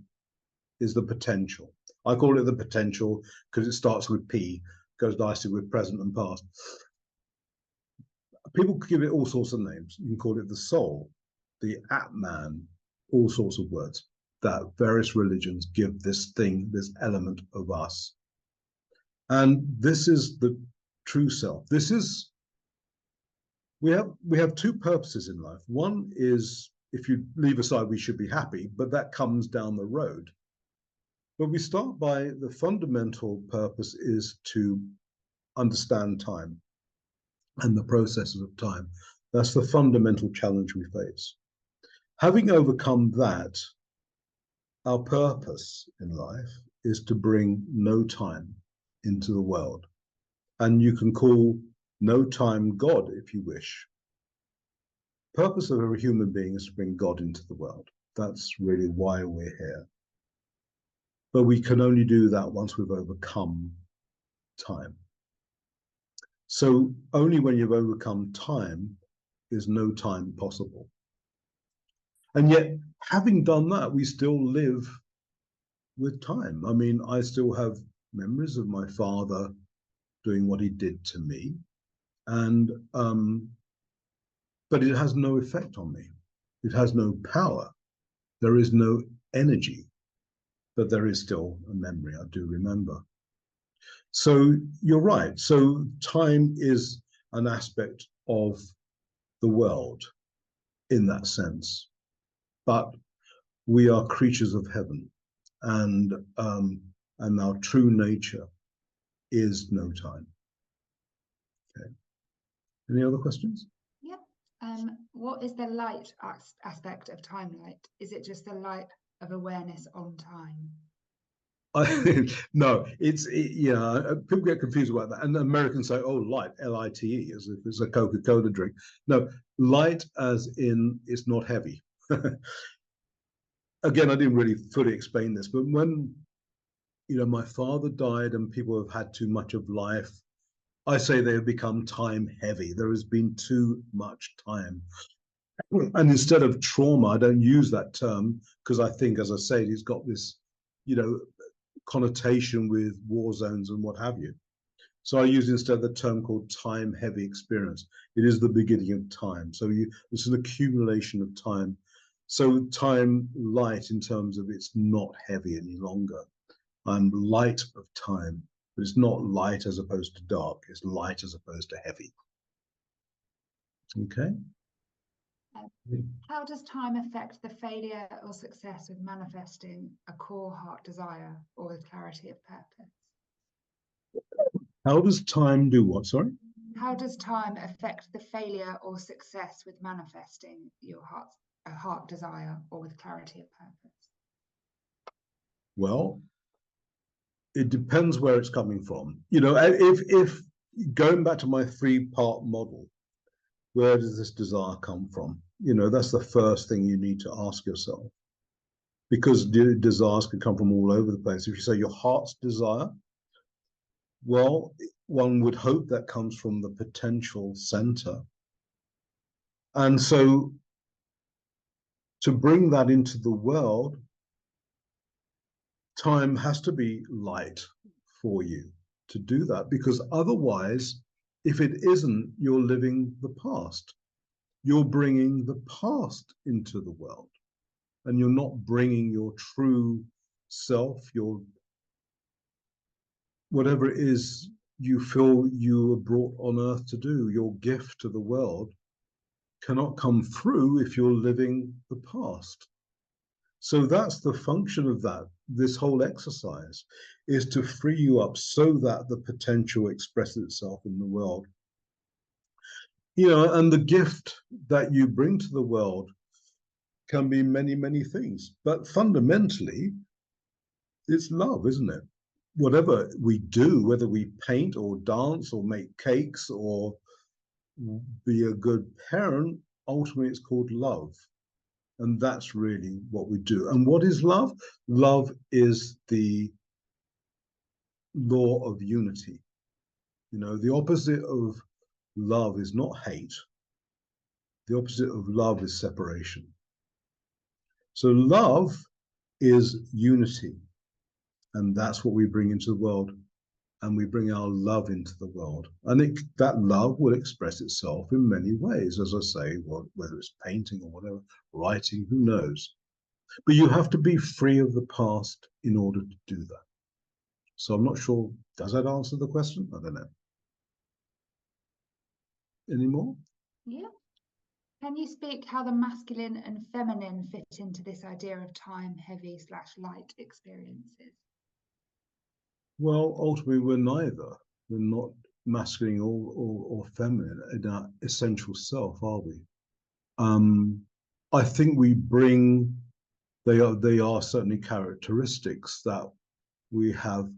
is the potential. I call it the potential because it starts with P, goes nicely with present and past. People give it all sorts of names. You can call it the soul, the Atman, all sorts of words that various religions give this thing, this element of us. And this is the true self. This is, we have two purposes in life. One is, if you leave aside, we should be happy, but that comes down the road. But we start by the fundamental purpose is to understand time and the processes of time. That's the fundamental challenge we face. Having overcome that, our purpose in life is to bring no time into the world. And you can call no time God if you wish. Purpose of every human being is to bring God into the world. That's really why we're here. But we can only do that once we've overcome time. So only when you've overcome time is no time possible. And yet, having done that, we still live with time. I mean, I still have memories of my father doing what he did to me, and but it has no effect on me. It has no power. There is no energy, but there is still a memory. I do remember. So you're right. So time is an aspect of the world in that sense, but we are creatures of heaven, and our true nature is no time. Okay. Any other questions? Yeah. What is the light aspect of time light? Is it just the light of awareness on time? No, people get confused about that. And Americans say, oh, light, L-I-T-E, as if it's a Coca-Cola drink. No, light as in it's not heavy. Again, I didn't really fully explain this, but when, my father died and people have had too much of life, I say they have become time heavy. There has been too much time. And instead of trauma, I don't use that term because I think, as I said, it's got this, connotation with war zones and what have you. So I use instead the term called time heavy experience. It is the beginning of time. So it's an accumulation of time. So time light in terms of it's not heavy any longer. I'm light of time, but it's not light as opposed to dark. It's light as opposed to heavy. Okay. How does time affect the failure or success with manifesting a core heart desire or with clarity of purpose? How does time do what? Sorry? How does time affect the failure or success with manifesting your heart desire or with clarity of purpose? Well, it depends where it's coming from. If going back to my 3-part model, where does this desire come from? That's the first thing you need to ask yourself, because desires can come from all over the place. If you say your heart's desire, well, one would hope that comes from the potential center. And so to bring that into the world, time has to be light for you to do that, because otherwise, if it isn't, you're living the past. You're bringing the past into the world, and you're not bringing your true self, your whatever it is you feel you were brought on earth to do, your gift to the world, cannot come through if you're living the past. So that's the function of that. This whole exercise is to free you up so that the potential expresses itself in the world. You know, and the gift that you bring to the world can be many, many things. But fundamentally, it's love, isn't it? Whatever we do, whether we paint or dance or make cakes or be a good parent, ultimately it's called love. And that's really what we do. And what is love? Love is the law of unity. You know, the opposite of love is not hate. The opposite of love is separation. So love is unity. And that's what we bring into the world. And we bring our love into the world. And that love will express itself in many ways, as I say, whether it's painting or whatever, writing, who knows. But you have to be free of the past in order to do that. So I'm not sure, does that answer the question? I don't know. Any more? Yeah. Can you speak how the masculine and feminine fit into this idea of time, heavy / light experiences? Well, ultimately, we're neither. We're not masculine or feminine in our essential self, are we? I think we bring, they are certainly characteristics that we have,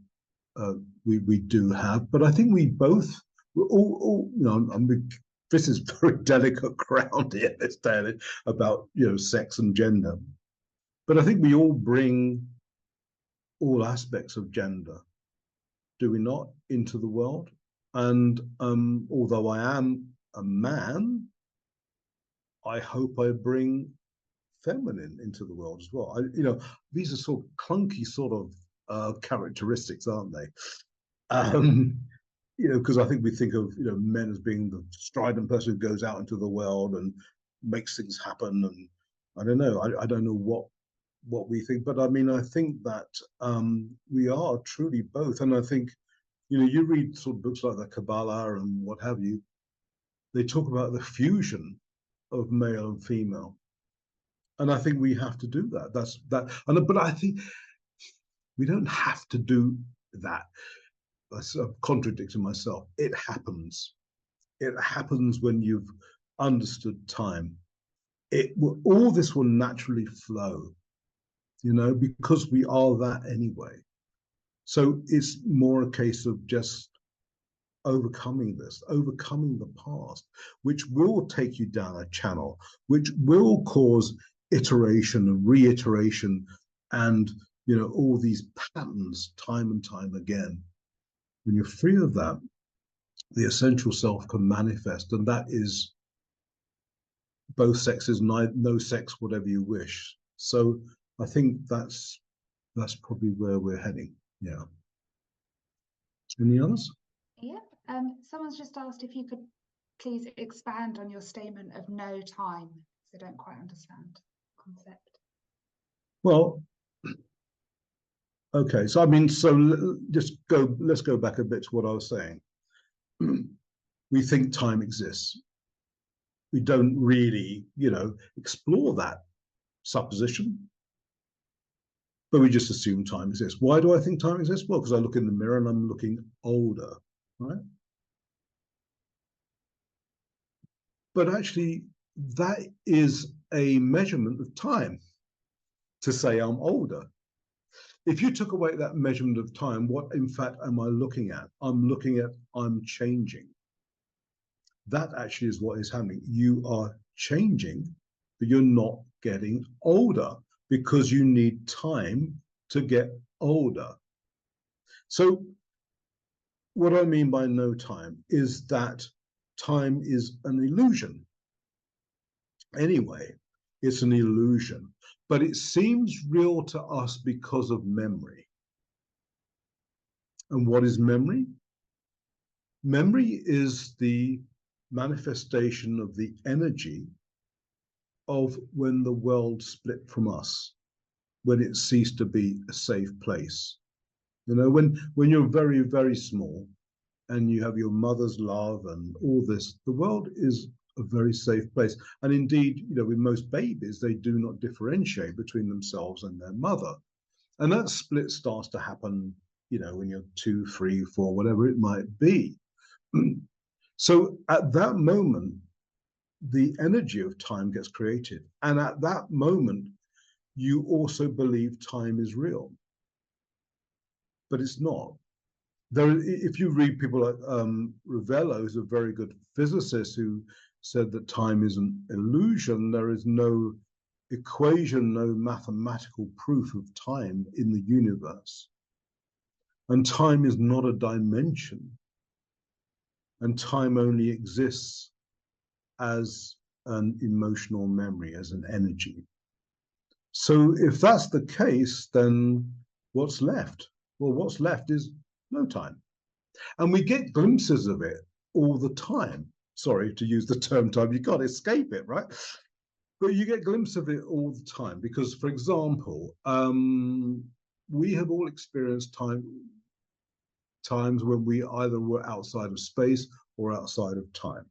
we do have, but I think we both, we're all you know, I mean, this is very delicate ground here, this day and age, about, you know, sex and gender. But I think we all bring all aspects of gender, do we not, into the world? And although I am a man, I hope I bring feminine into the world as well. You know, these are sort of clunky sort of characteristics, aren't they? You know, because I think we think of, you know, men as being the strident person who goes out into the world and makes things happen. And I don't know, I don't know what we think, but I mean, I think that we are truly both. And I think, you know, you read sort of books like the Kabbalah and what have you, they talk about the fusion of male and female. And I think we have to do that. That's that. And but I think we don't have to do that. I'm contradicting myself. It happens. It happens when you've understood time. All this will naturally flow, you know, because we are that anyway. So it's more a case of just overcoming this, overcoming the past, which will take you down a channel, which will cause iteration and reiteration and, you know, all these patterns time and time again. When you're free of that, the essential self can manifest, and that is both sexes, no sex, whatever you wish. So I think that's probably where we're heading. Yeah. Any others? Yeah. Someone's just asked if you could please expand on your statement of no time, because I don't quite understand the concept. Well, okay. So I mean, so let's go back a bit to what I was saying. We think time exists. We don't really, you know, explore that supposition, but we just assume time exists. Why do I think time exists? Well, because I look in the mirror and I'm looking older, right? But actually, that is a measurement of time to say I'm older. If you took away that measurement of time, what in fact am I looking at? I'm looking at I'm changing. That actually is what is happening. You are changing, but you're not getting older because you need time to get older. So what I mean by no time is that time is an illusion. Anyway, it's an illusion, but it seems real to us because of memory. And what is memory? Memory is the manifestation of the energy of when the world split from us, when it ceased to be a safe place. You know, when you're very, very small and you have your mother's love and all this, the world is a very safe place. And indeed, you know, with most babies, they do not differentiate between themselves and their mother. And that split starts to happen, you know, when you're 2, 3, 4, whatever it might be. So at that moment, the energy of time gets created. And at that moment, you also believe time is real. But it's not. There, if you read people like Ravello, who's a very good physicist, who said that time is an illusion, there is no equation, no mathematical proof of time in the universe. And time is not a dimension. And time only exists as an emotional memory, as an energy. So if that's the case, then what's left? Well, what's left is no time. And we get glimpses of it all the time. Sorry to use the term time, you can't escape it, right? But you get glimpses of it all the time because, for example, we have all experienced times when we either were outside of space or outside of time.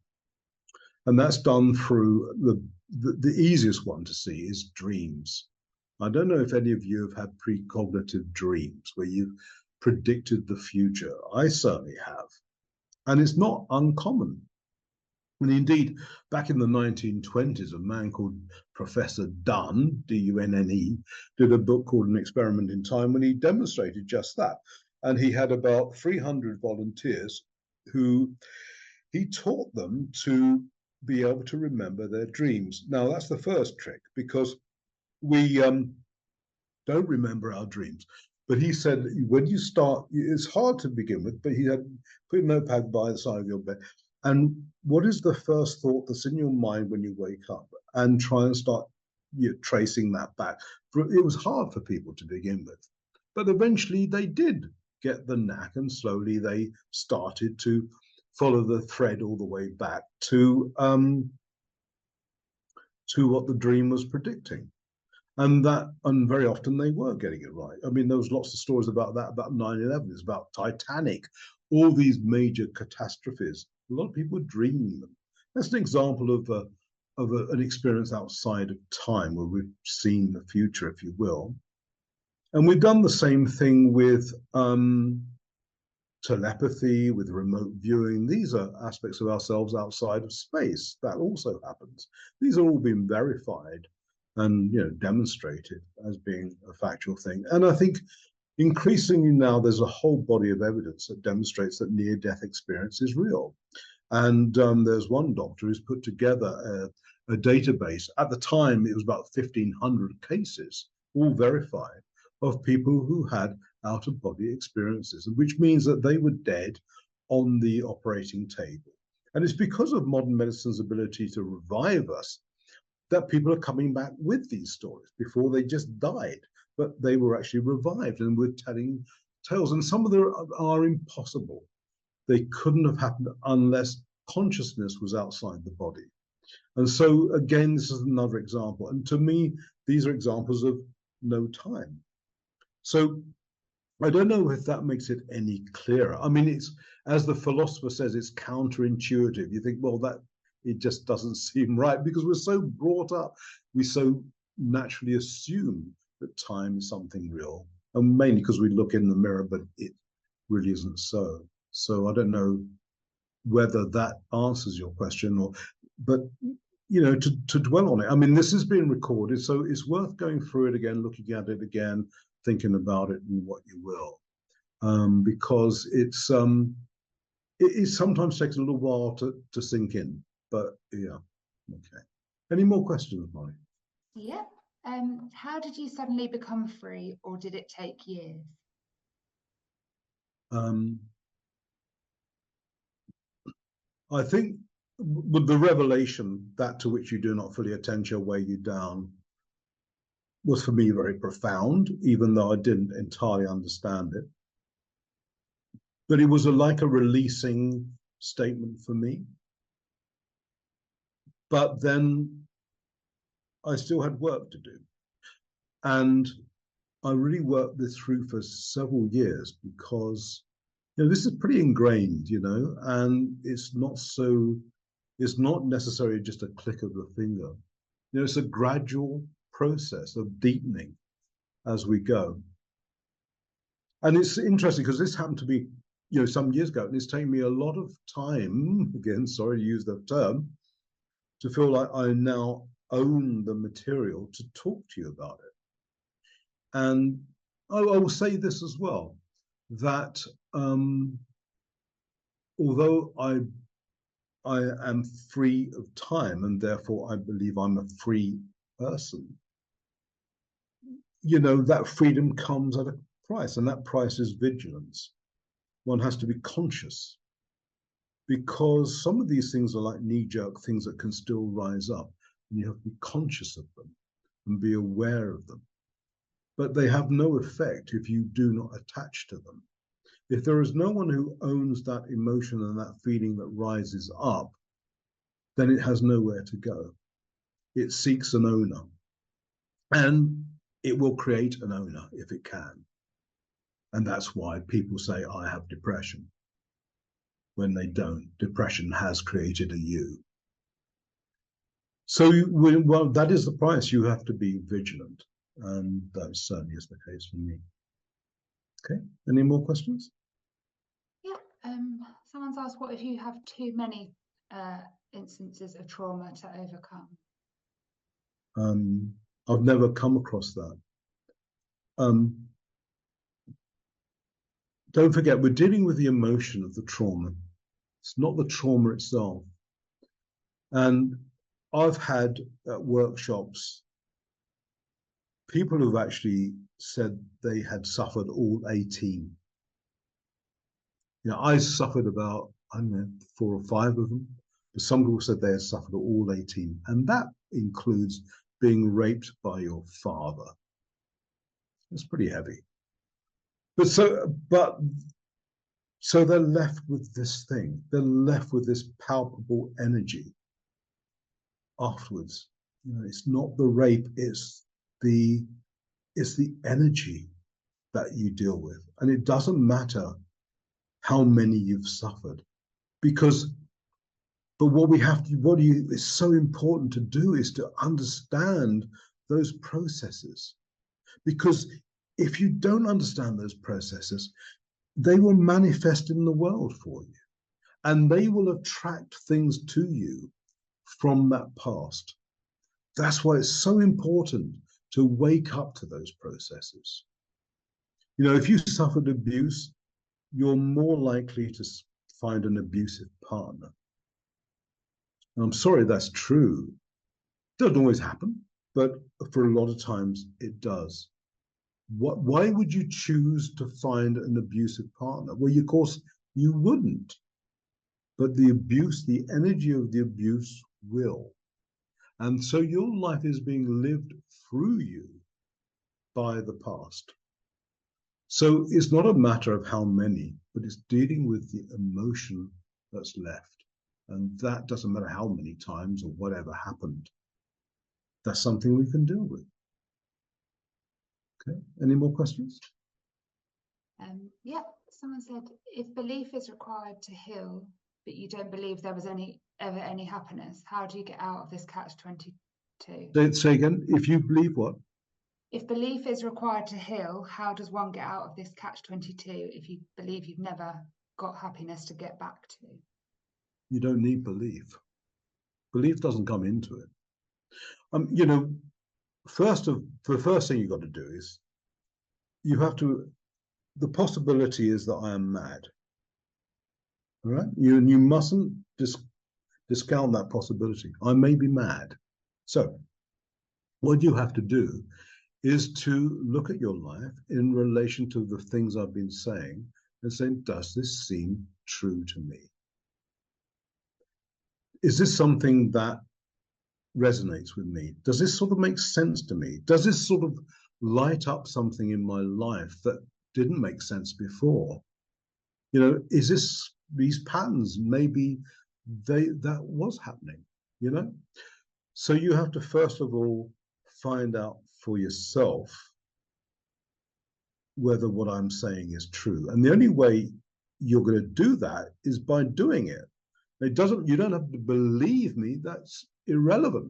And that's done through the easiest one to see is dreams. I don't know if any of you have had precognitive dreams where you've predicted the future. I certainly have. And it's not uncommon. And indeed, back in the 1920s, a man called Professor Dunne, D-U-N-N-E, did a book called An Experiment in Time when he demonstrated just that. And he had about 300 volunteers who he taught them to be able to remember their dreams. Now, that's the first trick because we don't remember our dreams. But he said, when you start, it's hard to begin with, but he had put a notepad by the side of your bed. And what is the first thought that's in your mind when you wake up? And try and start tracing that back. It was hard for people to begin with. But eventually they did get the knack, and slowly they started to follow the thread all the way back to what the dream was predicting. And very often they were getting it right. I mean, there was lots of stories about that, about 9/11, it's about Titanic, all these major catastrophes. A lot of people dream them. That's an example of an experience outside of time where we've seen the future, if you will. And we've done the same thing with telepathy, with remote viewing. These are aspects of ourselves outside of space. That also happens. These are all been verified and demonstrated as being a factual thing. And I think increasingly now there's a whole body of evidence that demonstrates that near-death experience is real. And there's one doctor who's put together a database. At the time, it was about 1,500 cases, all verified, of people who had out-of-body experiences, which means that they were dead on the operating table. And it's because of modern medicine's ability to revive us that people are coming back with these stories. Before they just died, but they were actually revived and were telling tales. And some of them are impossible. They couldn't have happened unless consciousness was outside the body. And so again, this is another example. And to me, these are examples of no time. So I don't know if that makes it any clearer. I mean, it's, as the philosopher says, it's counterintuitive. You think, well, that it just doesn't seem right because we're so brought up, we so naturally assume that time is something real, and mainly because we look in the mirror, but it really isn't so. So I don't know whether that answers your question, but to dwell on it. I mean, this is being recorded, so it's worth going through it again, looking at it again, thinking about it, and what you will, because it sometimes takes a little while to sink in. But yeah, okay. Any more questions, Molly? Yep. How did you suddenly become free, or did it take years? I think with the revelation, that to which you do not fully attend shall weigh you down, was for me very profound, even though I didn't entirely understand it. But it was like a releasing statement for me. But then I still had work to do. And I really worked this through for several years because, this is pretty ingrained, and it's not necessarily just a click of the finger. It's a gradual process of deepening as we go. And it's interesting because this happened to me, some years ago, and it's taken me a lot of time, again, sorry to use the term, to feel like I now own the material to talk to you about it. And I will say this as well, that although I am free of time and therefore I believe I'm a free person, that freedom comes at a price, and that price is vigilance. One has to be conscious because some of these things are like knee-jerk things that can still rise up, and you have to be conscious of them and be aware of them. But they have no effect if you do not attach to them. If there is no one who owns that emotion and that feeling that rises up, then it has nowhere to go. It seeks an owner, and it will create an owner if it can. And that's why people say, I have depression, when they don't. Depression has created a you. So, well, that is the price. You have to be vigilant. And that certainly is the case for me. Okay, any more questions? Yeah, someone's asked, what if you have too many instances of trauma to overcome? I've never come across that. Don't forget, we're dealing with the emotion of the trauma. It's not the trauma itself. And I've had workshops, people who've actually said they had suffered all 18. I suffered about, I don't know, 4 or 5 of them. But some people said they had suffered all 18. And that includes being raped by your father. It's pretty heavy. So they're left with this thing. They're left with this palpable energy afterwards. It's not the rape, it's the energy that you deal with. And it doesn't matter how many you've suffered, but it's so important to do is to understand those processes. Because if you don't understand those processes, they will manifest in the world for you, and they will attract things to you from that past. That's why it's so important to wake up to those processes. If you suffered abuse, you're more likely to find an abusive partner. And I'm sorry, that's true. It doesn't always happen, but for a lot of times it does. Why would you choose to find an abusive partner? Well, of course, you wouldn't. But the energy of the abuse will. And so your life is being lived through you by the past. So it's not a matter of how many, but it's dealing with the emotion that's left. And that doesn't matter how many times or whatever happened. That's something we can deal with. Okay, any more questions? Yeah, someone said, if belief is required to heal, but you don't believe there was ever any happiness, how do you get out of this catch-22? Say again, if you believe what? If belief is required to heal, how does one get out of this catch-22 if you believe you've never got happiness to get back to? You don't need belief. Belief doesn't come into it. The first thing you've got to do is the possibility is that I am mad. All right? You mustn't discount that possibility. I may be mad. So what you have to do is to look at your life in relation to the things I've been saying and saying, does this seem true to me? Is this something that resonates with me? Does this sort of make sense to me? Does this sort of light up something in my life that didn't make sense before? You know, is this these patterns? Maybe that was happening, you know? So you have to first of all find out for yourself whether what I'm saying is true. And the only way you're going to do that is by doing it. You don't have to believe me, that's irrelevant,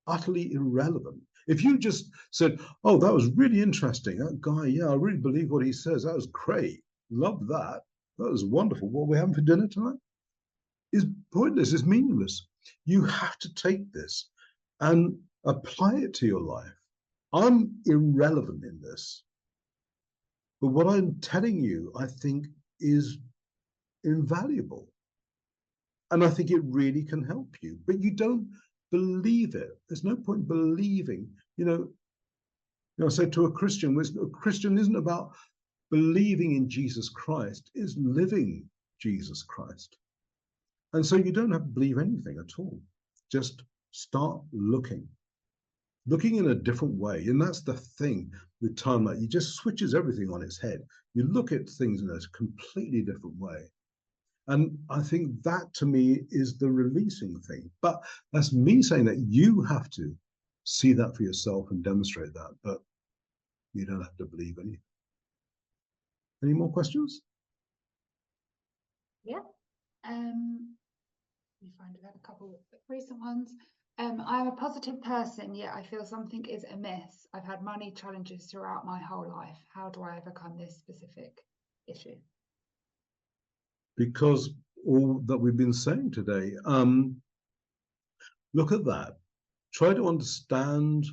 utterly irrelevant. If you just said, oh, that was really interesting, that guy, yeah, I really believe what he says, that was great, love that, that was wonderful, what are we having for dinner tonight? Is pointless, is meaningless. You have to take this and apply it to your life. I'm irrelevant in this, but what I'm telling you, I think, is invaluable. And I think it really can help you, but you don't believe it. There's no point believing. I say to a Christian, a Christian isn't about believing in Jesus Christ, it's living Jesus Christ. And so you don't have to believe anything at all. Just start looking in a different way. And that's the thing with time, like, it just switches everything on its head. You look at things in a completely different way. And I think that, to me, is the releasing thing. But that's me saying that you have to see that for yourself and demonstrate that. But you don't have to believe anything. Any more questions? Yeah. We find we have a couple of recent ones. I'm a positive person, yet I feel something is amiss. I've had money challenges throughout my whole life. How do I overcome this specific issue? Because all that we've been saying today, look at that. Try to understand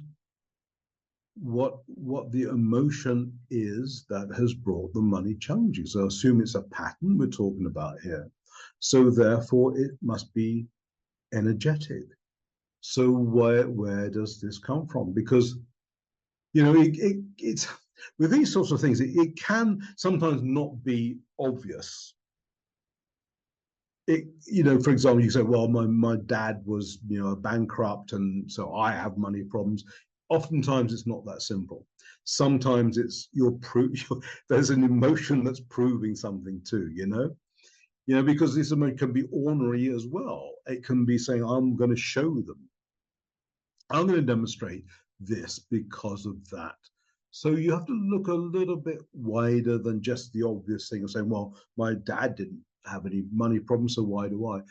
what the emotion is that has brought the money challenges. So assume it's a pattern we're talking about here. So therefore, it must be energetic. So where does this come from? Because it's with these sorts of things, it can sometimes not be obvious. For example, you say, well, my dad was a bankrupt, and so I have money problems. Oftentimes it's not that simple. Sometimes it's there's an emotion that's proving something too, because this emotion can be ornery as well. It can be saying, I'm going to show them, I'm going to demonstrate this because of that. So you have to look a little bit wider than just the obvious thing of saying, well, my dad didn't have any money problems, so why do I?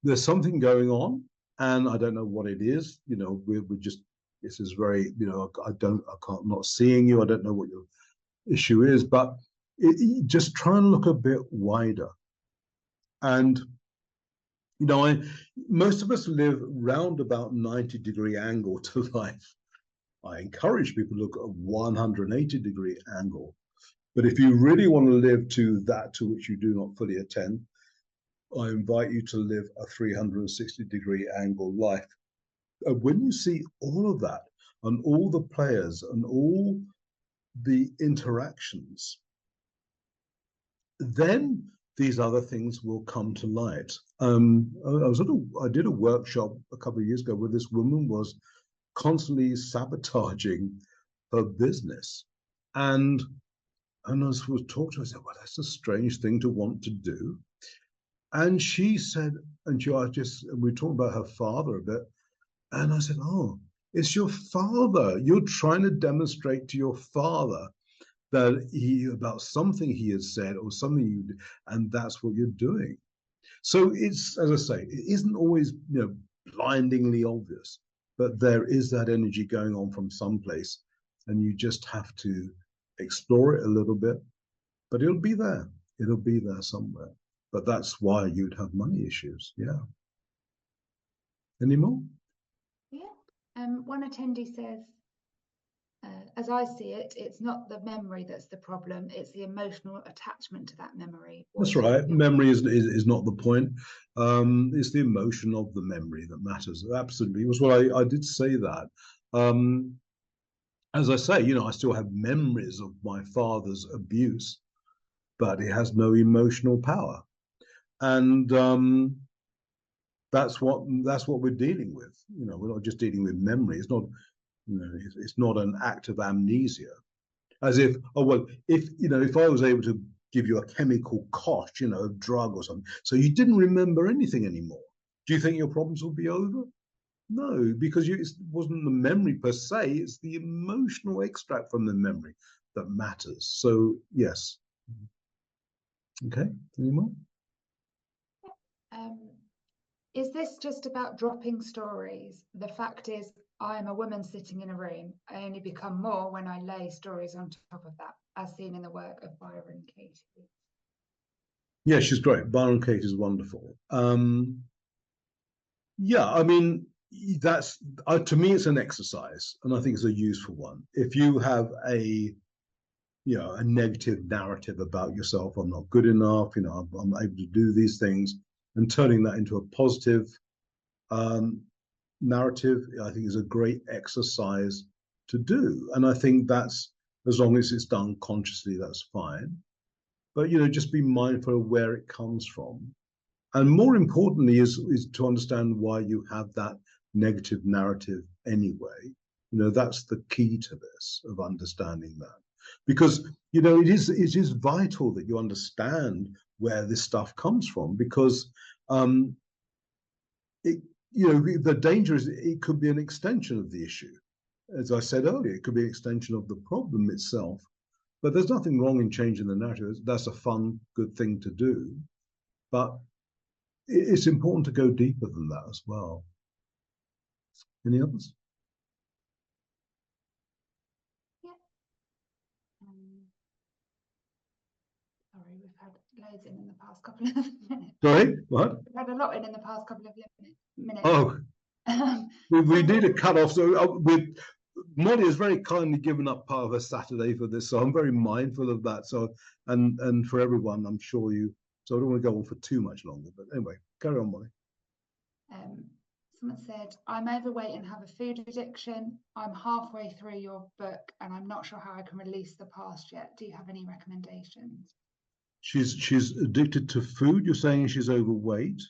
There's something going on, and I don't know what it is. We're just, this is very, I can't, not seeing you, I don't know what your issue is, but just try and look a bit wider. And most of us live round about 90-degree angle to life. I encourage people to look at a 180-degree angle. But if you really want to live to that to which you do not fully attend, I invite you to live a 360-degree angle life. And when you see all of that, and all the players, and all the interactions, then these other things will come to light. I did a workshop a couple of years ago where this woman was constantly sabotaging her business. And I was talking to her, I said, well, that's a strange thing to want to do. And she said, we were talking about her father a bit. And I said, oh, it's your father. You're trying to demonstrate to your father that about something he has said or something you did, and that's what you're doing. So it's, as I say, it isn't always blindingly obvious, but there is that energy going on from someplace, and you just have to explore it a little bit. But it'll be there. It'll be there somewhere. But that's why you'd have money issues. Yeah. Any more? Yeah. One attendee says, as I see it, it's not the memory that's the problem, it's the emotional attachment to that memory. That's right. Memory is not the point. It's the emotion of the memory that matters. Absolutely. It was what I did say that. As I say, I still have memories of my father's abuse, but it has no emotional power. And that's what we're dealing with. We're not just dealing with memory. It's not, it's not an act of amnesia. As if, oh well, if I was able to give you a chemical cost, a drug or something. So you didn't remember anything anymore. Do you think your problems will be over? No, because it wasn't the memory per se, it's the emotional extract from the memory that matters. So, yes. Okay, any more? Is this just about dropping stories? The fact is, I am a woman sitting in a room. I only become more when I lay stories on top of that, as seen in the work of Byron Katie. Yeah, she's great. Byron Katie is wonderful. Yeah, I mean, that's to me, it's an exercise, and I think it's a useful one. If you have a negative narrative about yourself, I'm not good enough, I'm able to do these things, and turning that into a positive narrative, I think is a great exercise to do. And I think that's, as long as it's done consciously, that's fine. But just be mindful of where it comes from. And more importantly is to understand why you have that negative narrative anyway. That's the key to this, of understanding that. Because it is vital that you understand where this stuff comes from, because the danger is it could be an extension of the issue. As I said earlier, it could be an extension of the problem itself. But there's nothing wrong in changing the narrative. That's a fun, good thing to do. But it's important to go deeper than that as well. Any others? Yeah. Sorry, we've had loads in the past couple of minutes. Sorry, what? We've had a lot in the past couple of minutes. Oh, we need a cut off. So Molly has very kindly given up part of her Saturday for this, so I'm very mindful of that. So and for everyone, I'm sure you. So I don't want to go on for too much longer. But anyway, carry on, Molly. Someone said, I'm overweight and have a food addiction. I'm halfway through your book and I'm not sure how I can release the past yet. Do you have any recommendations? She's addicted to food. You're saying she's overweight?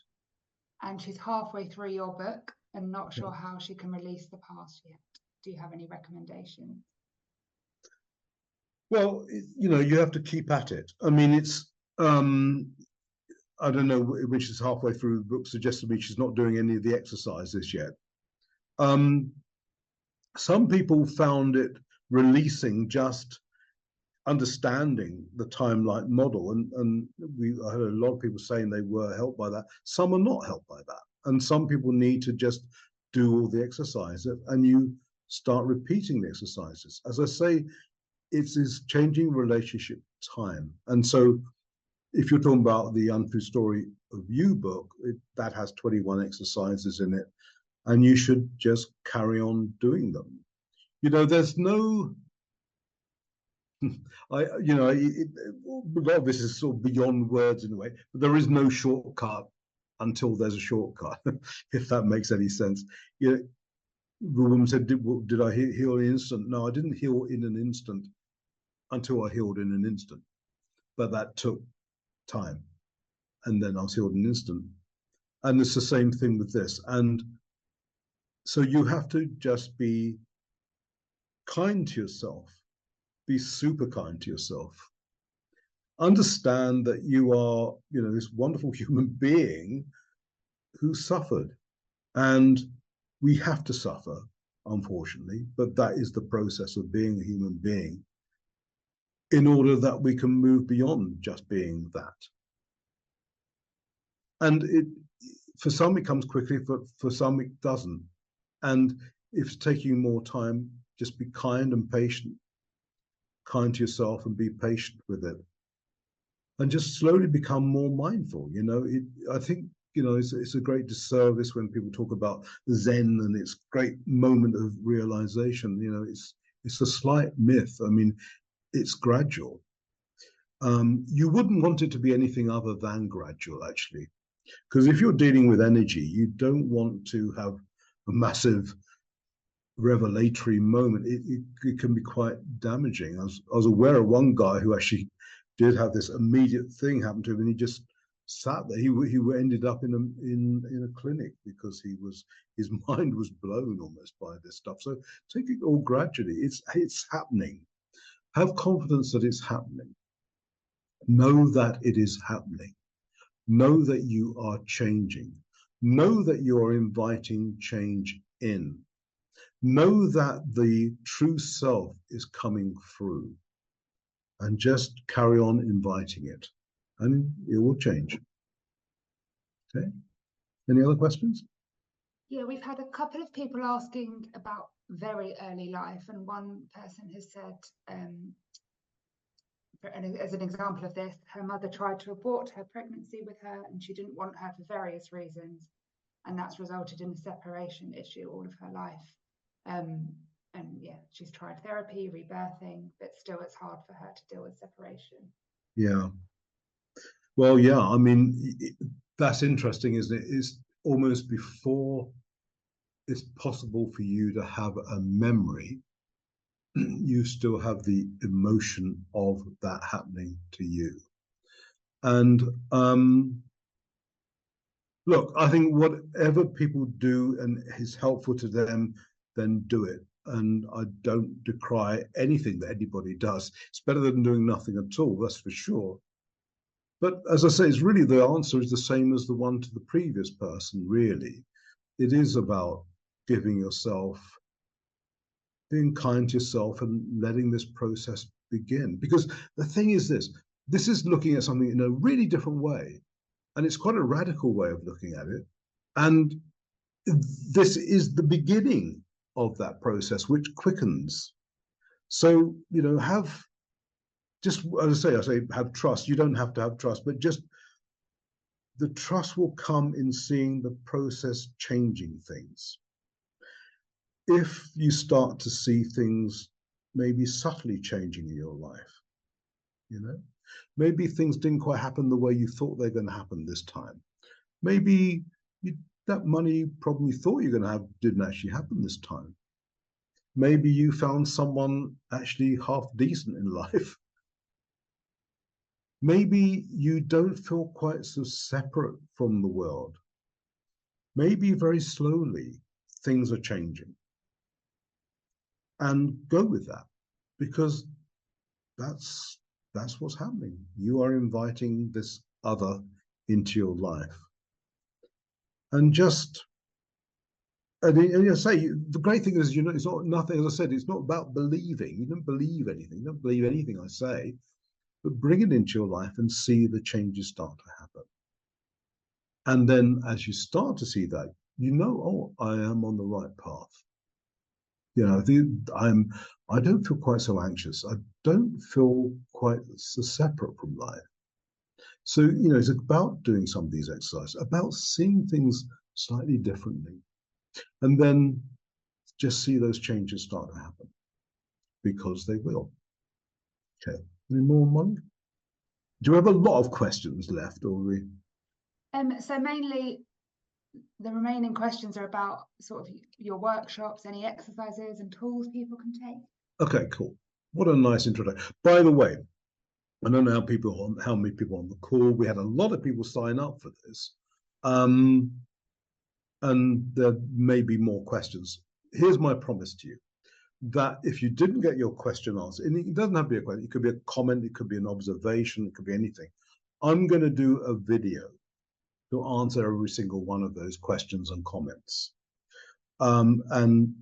And she's halfway through your book and not sure how she can release the past yet. Do you have any recommendations? Well, you have to keep at it. I mean, it's I don't know, when she's halfway through the book, suggests to me she's not doing any of the exercises yet. Some people found it releasing just understanding the timeline model, and I heard a lot of people saying they were helped by that. Some are not helped by that, and some people need to just do all the exercises, and you start repeating the exercises. As I say, it's this changing relationship time, and so if you're talking about the Untrue Story of You book, that has 21 exercises in it, and you should just carry on doing them. There's no, a lot of this is sort of beyond words in a way, but there is no shortcut until there's a shortcut, if that makes any sense. The woman said, did I heal in an instant? No, I didn't heal in an instant until I healed in an instant, but that took time, and then I was healed in an instant. And it's the same thing with this. And so you have to just be kind to yourself, be super kind to yourself. Understand that you are, this wonderful human being who suffered. And we have to suffer, unfortunately, but that is the process of being a human being, in order that we can move beyond just being that. And for some it comes quickly, for some it doesn't. And if it's taking more time, just be kind and patient, kind to yourself, and be patient with it, and just slowly become more mindful. I think it's a great disservice when people talk about Zen and its great moment of realization. It's a slight myth. I mean, it's gradual. You wouldn't want it to be anything other than gradual, actually. Because if you're dealing with energy, you don't want to have a massive revelatory moment. It can be quite damaging. I was aware of one guy who actually did have this immediate thing happen to him, and he just sat there. He ended up in a clinic because his mind was blown almost by this stuff. So take it all gradually. It's happening. Have confidence that it's happening. Know that it is happening. Know that you are changing. Know that you are inviting change in. Know that the true self is coming through, and just carry on inviting it, and it will change. Okay. Any other questions? Yeah, we've had a couple of people asking about very early life, and one person has said, as an example of this, her mother tried to abort her pregnancy with her, and she didn't want her for various reasons, and that's resulted in a separation issue all of her life. And yeah, she's tried therapy, rebirthing, but still it's hard for her to deal with separation. Yeah. Well, yeah, I mean, that's interesting, isn't it? It's almost before it's possible for you to have a memory, you still have the emotion of that happening to you. And look, I think whatever people do and is helpful to them, then do it. And I don't decry anything that anybody does. It's better than doing nothing at all, that's for sure. But as I say, it's really the answer is the same as the one to the previous person, really. It is about giving yourself, being kind to yourself and letting this process begin. Because the thing is this is looking at something in a really different way. And it's quite a radical way of looking at it. And this is the beginning of that process, which quickens. So, have just, as I say, have trust. You don't have to have trust, but just the trust will come in seeing the process changing things. If you start to see things maybe subtly changing in your life, maybe things didn't quite happen the way you thought they were going to happen this time. Maybe that money problem you thought you were going to have didn't actually happen this time. Maybe you found someone actually half decent in life. Maybe you don't feel quite so separate from the world. Maybe very slowly things are changing. And go with that, because that's what's happening. You are inviting this other into your life. And just, and I say, the great thing is, it's not nothing, as I said, it's not about believing. You don't believe anything. You don't believe anything I say, but bring it into your life and see the changes start to happen. And then as you start to see that, oh, I am on the right path. I don't feel quite so anxious. I don't feel quite so separate from life. So, it's about doing some of these exercises, about seeing things slightly differently. And then just see those changes start to happen, because they will. Okay. Any more, Molly? Do you have a lot of questions left, or we? So mainly the remaining questions are about sort of your workshops, any exercises and tools people can take. Okay, cool. What a nice introduction. By the way, I don't know how many people on the call. We had a lot of people sign up for this. And there may be more questions. Here's my promise to you, that if you didn't get your question answered, and it doesn't have to be a question, it could be a comment, it could be an observation, it could be anything. I'm going to do a video to answer every single one of those questions and comments. And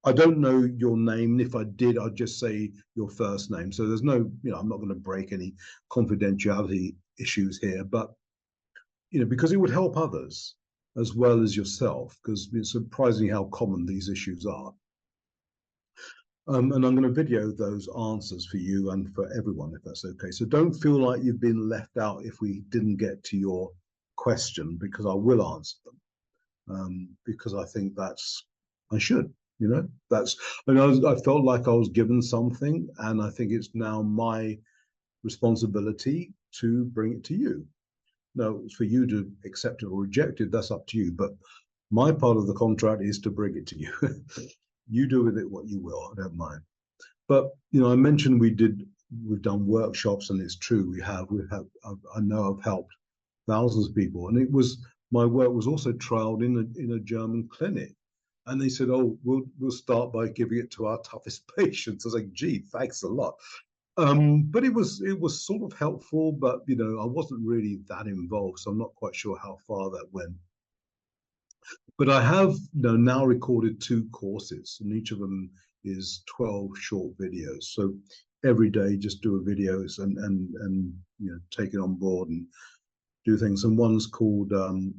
I don't know your name. If I did, I'd just say your first name. So there's no, I'm not going to break any confidentiality issues here, but, because it would help others as well as yourself, because it's surprising how common these issues are. And I'm going to video those answers for you and for everyone, if that's okay. So don't feel like you've been left out if we didn't get to your question, because I will answer them, because I think I should. I felt like I was given something, and I think it's now my responsibility to bring it to you. Now, it's for you to accept it or reject it, that's up to you. But my part of the contract is to bring it to you. You do with it what you will, I don't mind. But, I mentioned we've done workshops, and it's true, I know I've helped thousands of people. And my work was also trialed in a German clinic. And they said, oh, we'll start by giving it to our toughest patients. I was like, gee, thanks a lot. But it was sort of helpful, but you know, I wasn't really that involved, so I'm not quite sure how far that went. But I have, you know, now recorded 2 courses, and each of them is 12 short videos. So every day, just do a videos and you know, take it on board and do things. And one's called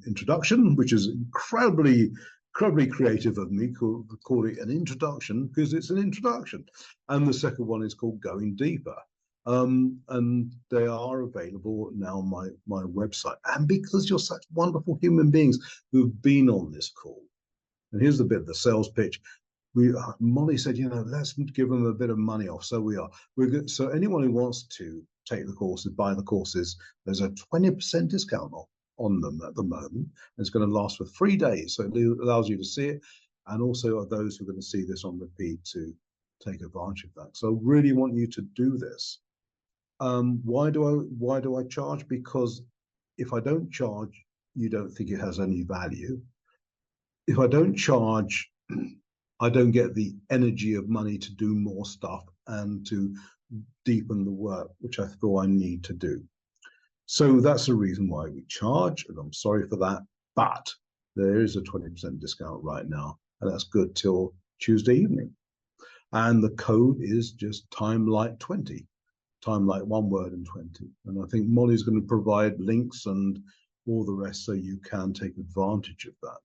Introduction, which is incredibly creative of me, call it an introduction because it's an introduction. And the second one is called Going Deeper. And they are available now on my website. And because you're such wonderful human beings who've been on this call, and here's the bit, the sales pitch. Molly said, you know, let's give them a bit of money off. So we are. We're good. So anyone who wants to take the courses, buy the courses, there's a 20% discount on them at the moment. It's going to last for 3 days. So it allows you to see it. And also those who are going to see this on repeat to take advantage of that. So I really want you to do this. Why do I charge? Because if I don't charge, you don't think it has any value. If I don't charge, I don't get the energy of money to do more stuff and to deepen the work, which I feel I need to do. So that's the reason why we charge, and I'm sorry for that, but there is a 20% discount right now, and that's good till Tuesday evening. And the code is just TimeLight20. TimeLight, one word, and 20. And I think Molly's going to provide links and all the rest so you can take advantage of that.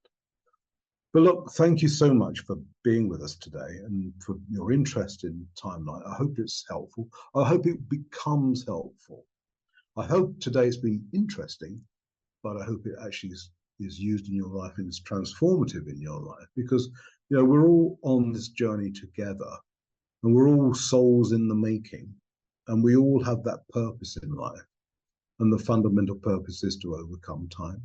But look, thank you so much for being with us today and for your interest in TimeLight. I hope it's helpful. I hope it becomes helpful. I hope today's been interesting, but I hope it actually is used in your life and is transformative in your life, because you know we're all on this journey together and we're all souls in the making. And we all have that purpose in life. And the fundamental purpose is to overcome time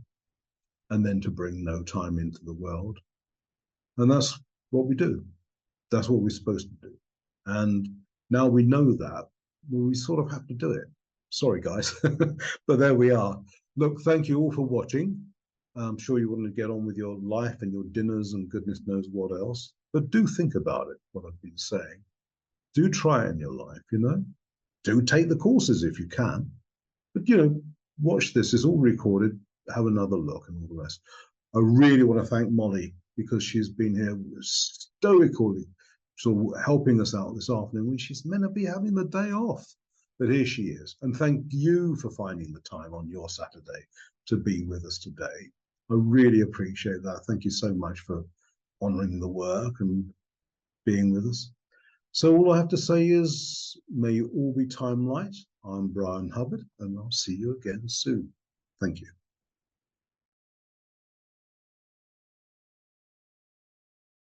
and then to bring no time into the world. And that's what we do. That's what we're supposed to do. And now we know that, well, we sort of have to do it. Sorry, guys, but there we are. Look, thank you all for watching. I'm sure you want to get on with your life and your dinners and goodness knows what else. But do think about it, what I've been saying. Do try it in your life, you know. Do take the courses if you can. But, you know, watch this. It's all recorded. Have another look and all the rest. I really want to thank Molly because she's been here stoically sort of helping us out this afternoon when she's meant to be having the day off. But here she is. And thank you for finding the time on your Saturday to be with us today. I really appreciate that. Thank you so much for honoring the work and being with us. So all I have to say is, may you all be time light. I'm Brian Hubbard, and I'll see you again soon. Thank you.